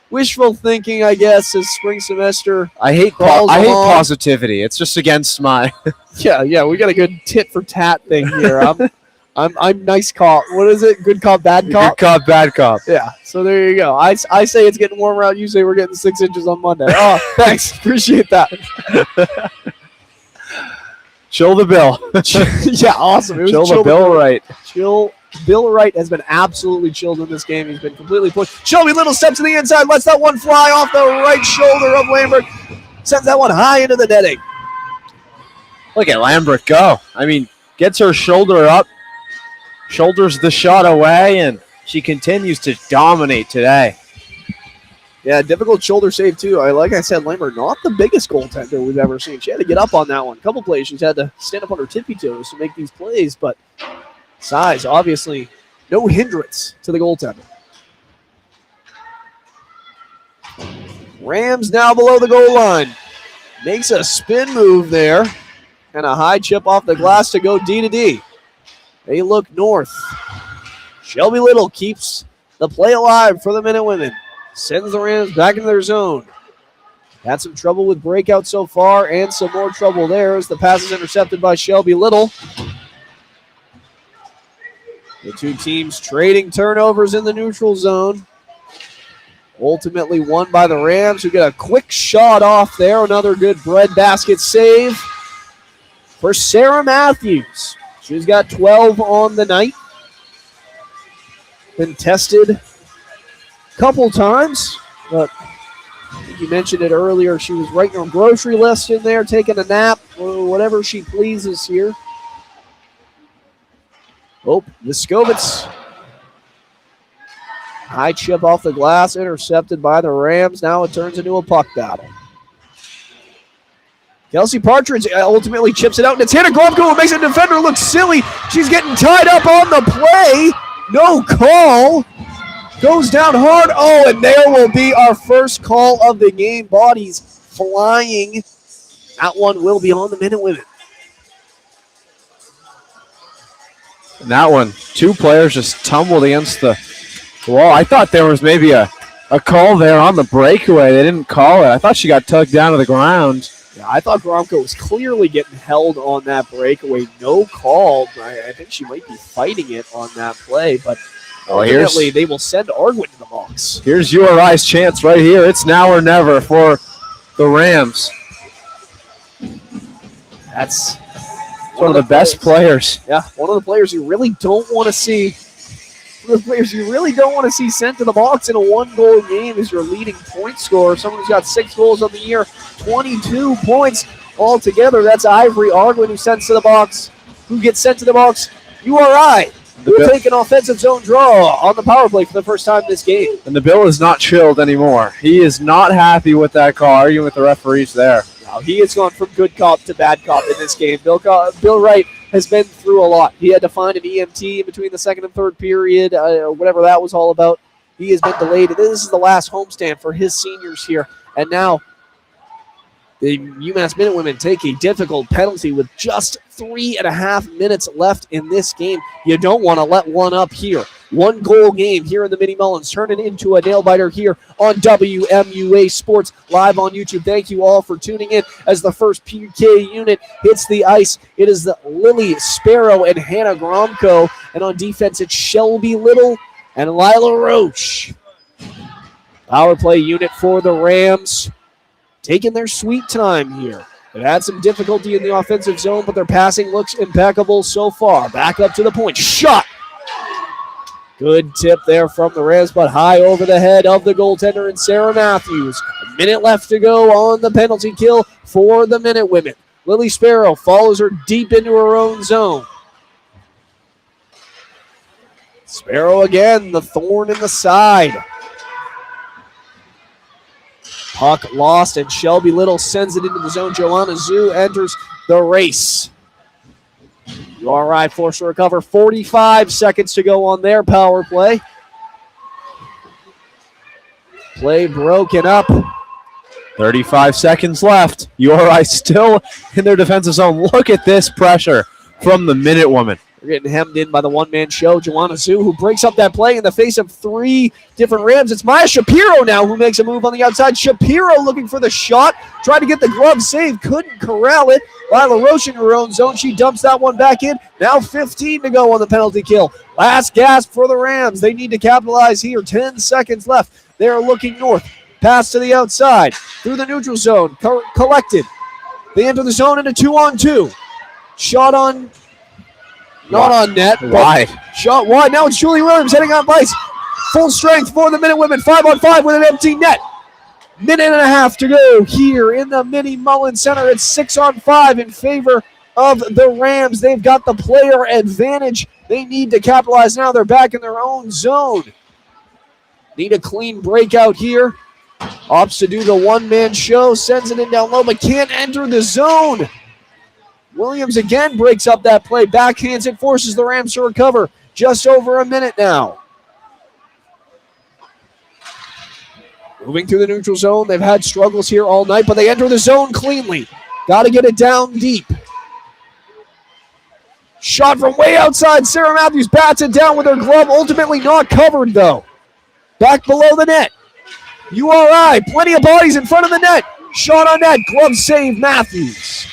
Wishful thinking, I guess, as spring semester.
I hate positivity. It's just against my.
Yeah. We got a good tit for tat thing here. I'm nice cop. What is it? Good cop, bad cop.
Good cop, bad cop.
Yeah. So there you go. I say it's getting warmer out. You say we're getting 6 inches on Monday. Oh, thanks. Appreciate that.
Chill the bill.
Yeah, awesome. It was
chill the bill right.
Bill Wright has been absolutely chilled in this game. He's been completely pushed. Shelby Little steps to the inside, lets that one fly off the right shoulder of Lambert. Sends that one high into the netting.
Look at Lambert go. I mean, gets her shoulder up, shoulders the shot away, and she continues to dominate today.
Yeah, difficult shoulder save, too. Like I said, Lambert, not the biggest goaltender we've ever seen. She had to get up on that one. A couple plays, she's had to stand up on her tippy toes to make these plays, but size, obviously, no hindrance to the goaltender. Rams now below the goal line. Makes a spin move there. And a high chip off the glass to go D to D. They look north. Shelby Little keeps the play alive for the Minute Women. Sends the Rams back into their zone. Had some trouble with breakout so far and some more trouble there as the pass is intercepted by Shelby Little. The two teams trading turnovers in the neutral zone. Ultimately won by the Rams, who get a quick shot off there. Another good breadbasket save for Sarah Matthews. She's got 12 on the night. Been tested a couple times, but I think you mentioned it earlier. She was writing her grocery list in there, taking a nap, or whatever she pleases here. Oh, Viskovitz. High chip off the glass, intercepted by the Rams. Now it turns into a puck battle. Kelsey Partridge ultimately chips it out, and it's Hannah Gromko who makes a defender look silly. She's getting tied up on the play. No call. Goes down hard. Oh, and there will be our first call of the game. Bodies flying. That one will be on the Minute Women.
And that one, two players just tumbled against the wall. I thought there was maybe a a call there on the breakaway. They didn't call it. I thought she got tugged down to the ground.
Yeah, I thought Gromko was clearly getting held on that breakaway. No call. I think she might be fighting it on that play, but ultimately they will send Arguin to the box.
Here's URI's chance right here. It's now or never for the Rams.
That's
one of the best players.
Yeah, one of the players you really don't want to see. One of the players you really don't want to see sent to the box in a one-goal game is your leading point scorer. Someone who's got 6 goals on the year, 22 points altogether. That's Ivory Arguin who sends to the box. Who gets sent to the box? URI. We'll take an offensive zone draw on the power play for the first time this game.
And the Bill is not chilled anymore. He is not happy with that call, arguing with the referees there.
Now, he has gone from good cop to bad cop in this game. Bill Wright has been through a lot. He had to find an EMT in between the second and third period, whatever that was all about. He has been delayed. This is the last homestand for his seniors here. And now the UMass Minutewomen take a difficult penalty with just 3.5 minutes left in this game. You don't want to let one up here. 1-goal game here in the Mini Mullins. Turn it into a nail-biter here on WMUA Sports live on YouTube. Thank you all for tuning in as the first PK unit hits the ice. It is the Lily Sparrow and Hannah Gromko. And on defense, it's Shelby Little and Lila Roach. Power play unit for the Rams. Taking their sweet time here. They've had some difficulty in the offensive zone, but their passing looks impeccable so far. Back up to the point. Shot! Good tip there from the Rams, but high over the head of the goaltender and Sarah Matthews. A minute left to go on the penalty kill for the Minutewomen. Lily Sparrow follows her deep into her own zone. Sparrow again, the thorn in the side. Puck lost, and Shelby Little sends it into the zone. Joanna Zhu enters the race. URI forced to recover. 45 seconds to go on their power play. Play broken up.
35 seconds left. URI still in their defensive zone. Look at this pressure from the Minutewoman.
They're getting hemmed in by the one-man show. Joanna Zhu, who breaks up that play in the face of 3 different Rams. It's Maya Shapiro now who makes a move on the outside. Shapiro looking for the shot. Tried to get the glove save. Couldn't corral it. Lila Roche in her own zone. She dumps that one back in. Now 15 to go on the penalty kill. Last gasp for the Rams. They need to capitalize here. 10 seconds left. They're looking north. Pass to the outside. Through the neutral zone. Collected. They enter the zone into 2-on-2. Shot on... Not on net.
Wide.
Shot wide. Now it's Julie Williams heading on ice. Full strength for the Minutewomen. 5-on-5 with an empty net. Minute and a half to go here in the Mini Mullins Center. It's 6-on-5 in favor of the Rams. They've got the player advantage. They need to capitalize now. They're back in their own zone. Need a clean breakout here. Opts to do the one-man show. Sends it in down low, but can't enter the zone. Williams again breaks up that play. Backhands it, forces the Rams to recover. Just over a minute now. Moving through the neutral zone. They've had struggles here all night, but they enter the zone cleanly. Got to get it down deep. Shot from way outside. Sarah Matthews bats it down with her glove. Ultimately not covered, though. Back below the net. URI, plenty of bodies in front of the net. Shot on net. Glove save, Matthews.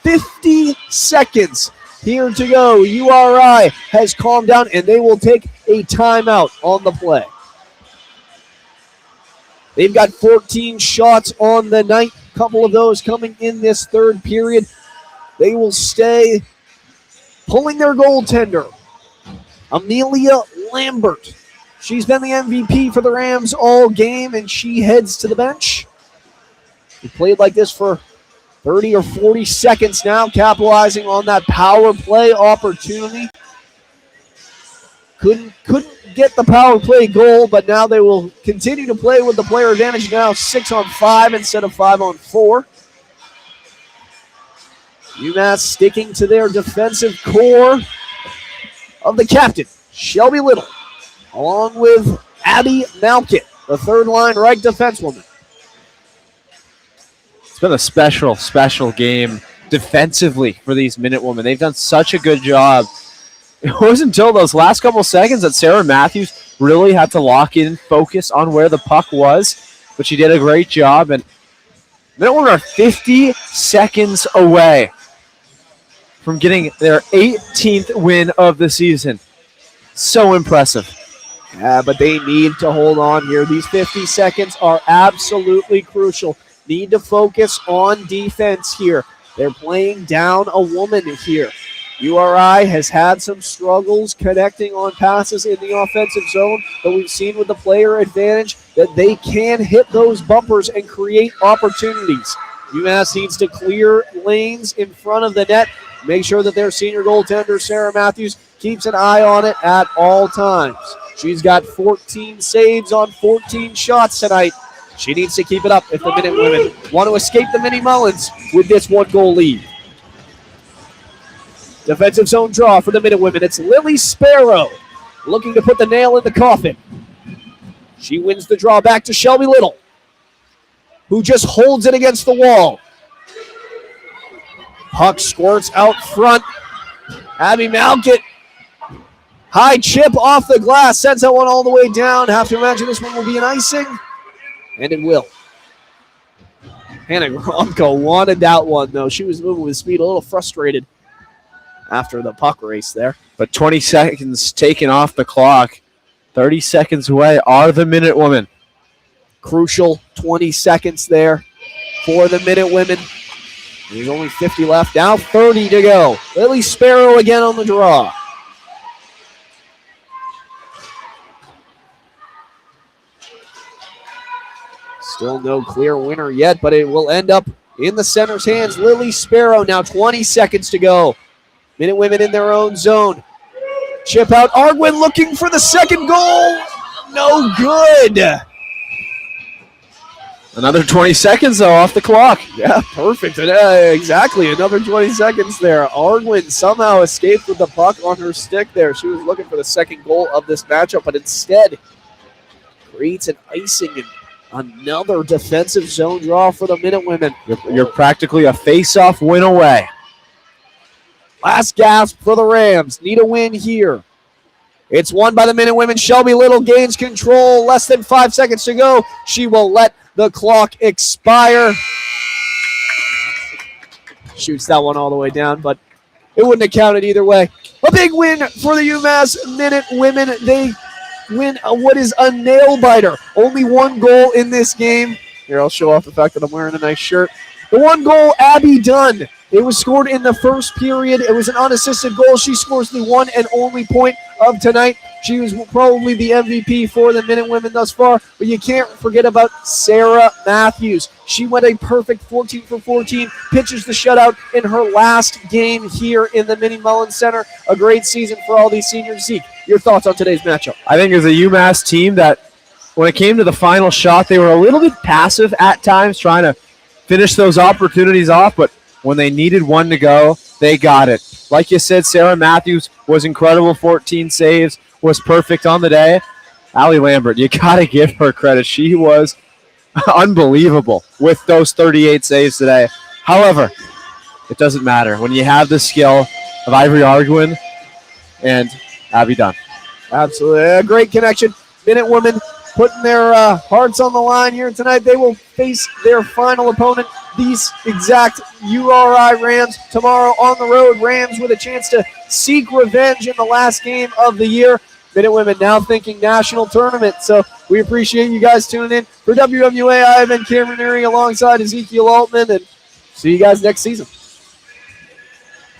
50 seconds here to go. URI has calmed down, and they will take a timeout on the play. They've got 14 shots on the night. A couple of those coming in this third period. They will stay pulling their goaltender, Amelia Lambert. She's been the MVP for the Rams all game, and she heads to the bench. We played like this for 30 or 40 seconds now, capitalizing on that power play opportunity. Couldn't get the power play goal, but now they will continue to play with the player advantage now, 6-on-5 instead of 5-on-4. UMass sticking to their defensive core of the captain, Shelby Little, along with Abby Malkett, the third-line right defensewoman.
It's been a special game defensively for these Minutewomen. They've done such a good job It wasn't until those last couple seconds that Sarah Matthews really had to lock in, focus on where the puck was, but she did a great job. And Minnesota are 50 seconds away from getting their 18th win of the season. So impressive.
Yeah, but they need to hold on here. These 50 seconds are absolutely crucial. Need to focus on defense here. They're playing down a woman here. URI has had some struggles connecting on passes in the offensive zone, but we've seen with the player advantage that they can hit those bumpers and create opportunities. UMass needs to clear lanes in front of the net. Make sure that their senior goaltender, Sarah Matthews, keeps an eye on it at all times. She's got 14 saves on 14 shots tonight. She needs to keep it up if the Minute Women want to escape the Mini Mullins with this 1-goal lead. Defensive zone draw for the Minute Women. It's Lily Sparrow looking to put the nail in the coffin. She wins the draw back to Shelby Little, who just holds it against the wall. Puck squirts out front. Abby Malkett. High chip off the glass. Sends that one all the way down. Have to imagine this one will be an icing. And it will. Hannah Gromko wanted that one, though. She was moving with speed, a little frustrated after the puck race there.
But 20 seconds taken off the clock. 30 seconds away are the Minute Women.
Crucial 20 seconds there for the Minute Women. There's only 50 left. Now 30 to go. Lily Sparrow again on the draw. Still no clear winner yet, but it will end up in the center's hands. Lily Sparrow, now 20 seconds to go. Minute Women in their own zone. Chip out. Arguin looking for the second goal. No good.
Another 20 seconds, though, off the clock.
Yeah, perfect. Exactly. Another 20 seconds there. Arguin somehow escaped with the puck on her stick there. She was looking for the second goal of this matchup, but instead creates an icing and another defensive zone draw for the Minute Women.
You're practically a face-off win away.
Last gasp for the Rams. Need a win here. It's won by the Minute Women. Shelby Little gains control. Less than 5 seconds to go. She will let the clock expire. Shoots that one all the way down, but it wouldn't have counted either way. A big win for the UMass Minute Women. They win what is a nail-biter. Only one goal in this game. Here, I'll show off the fact that I'm wearing a nice shirt. The one goal, Abby Dunn. It was scored in the first period. It was an unassisted goal. She scores the one and only point of tonight. She was probably the MVP for the Minute Women thus far, but you can't forget about Sarah Matthews. She went a perfect 14 for 14, pitches the shutout in her last game here in the Mini Mullins Center. A great season for all these seniors. Zeke, your thoughts on today's matchup?
I think as a UMass team that when it came to the final shot, they were a little bit passive at times, trying to finish those opportunities off, but when they needed one to go, they got it. Like you said, Sarah Matthews was incredible, 14 saves, was perfect on the day. Allie Lambert, you got to give her credit. She was unbelievable with those 38 saves today. However, it doesn't matter. When you have the skill of Ivory Arguin and Abby Dunn.
Absolutely. A great connection. Minute Women putting their hearts on the line here tonight. They will face their final opponent, these exact URI Rams, tomorrow on the road. Rams with a chance to seek revenge in the last game of the year. Minute Women now thinking national tournament. So we appreciate you guys tuning in. For WMUA, I have been Cameron Erie alongside Ezekiel Altman, and see you guys next season.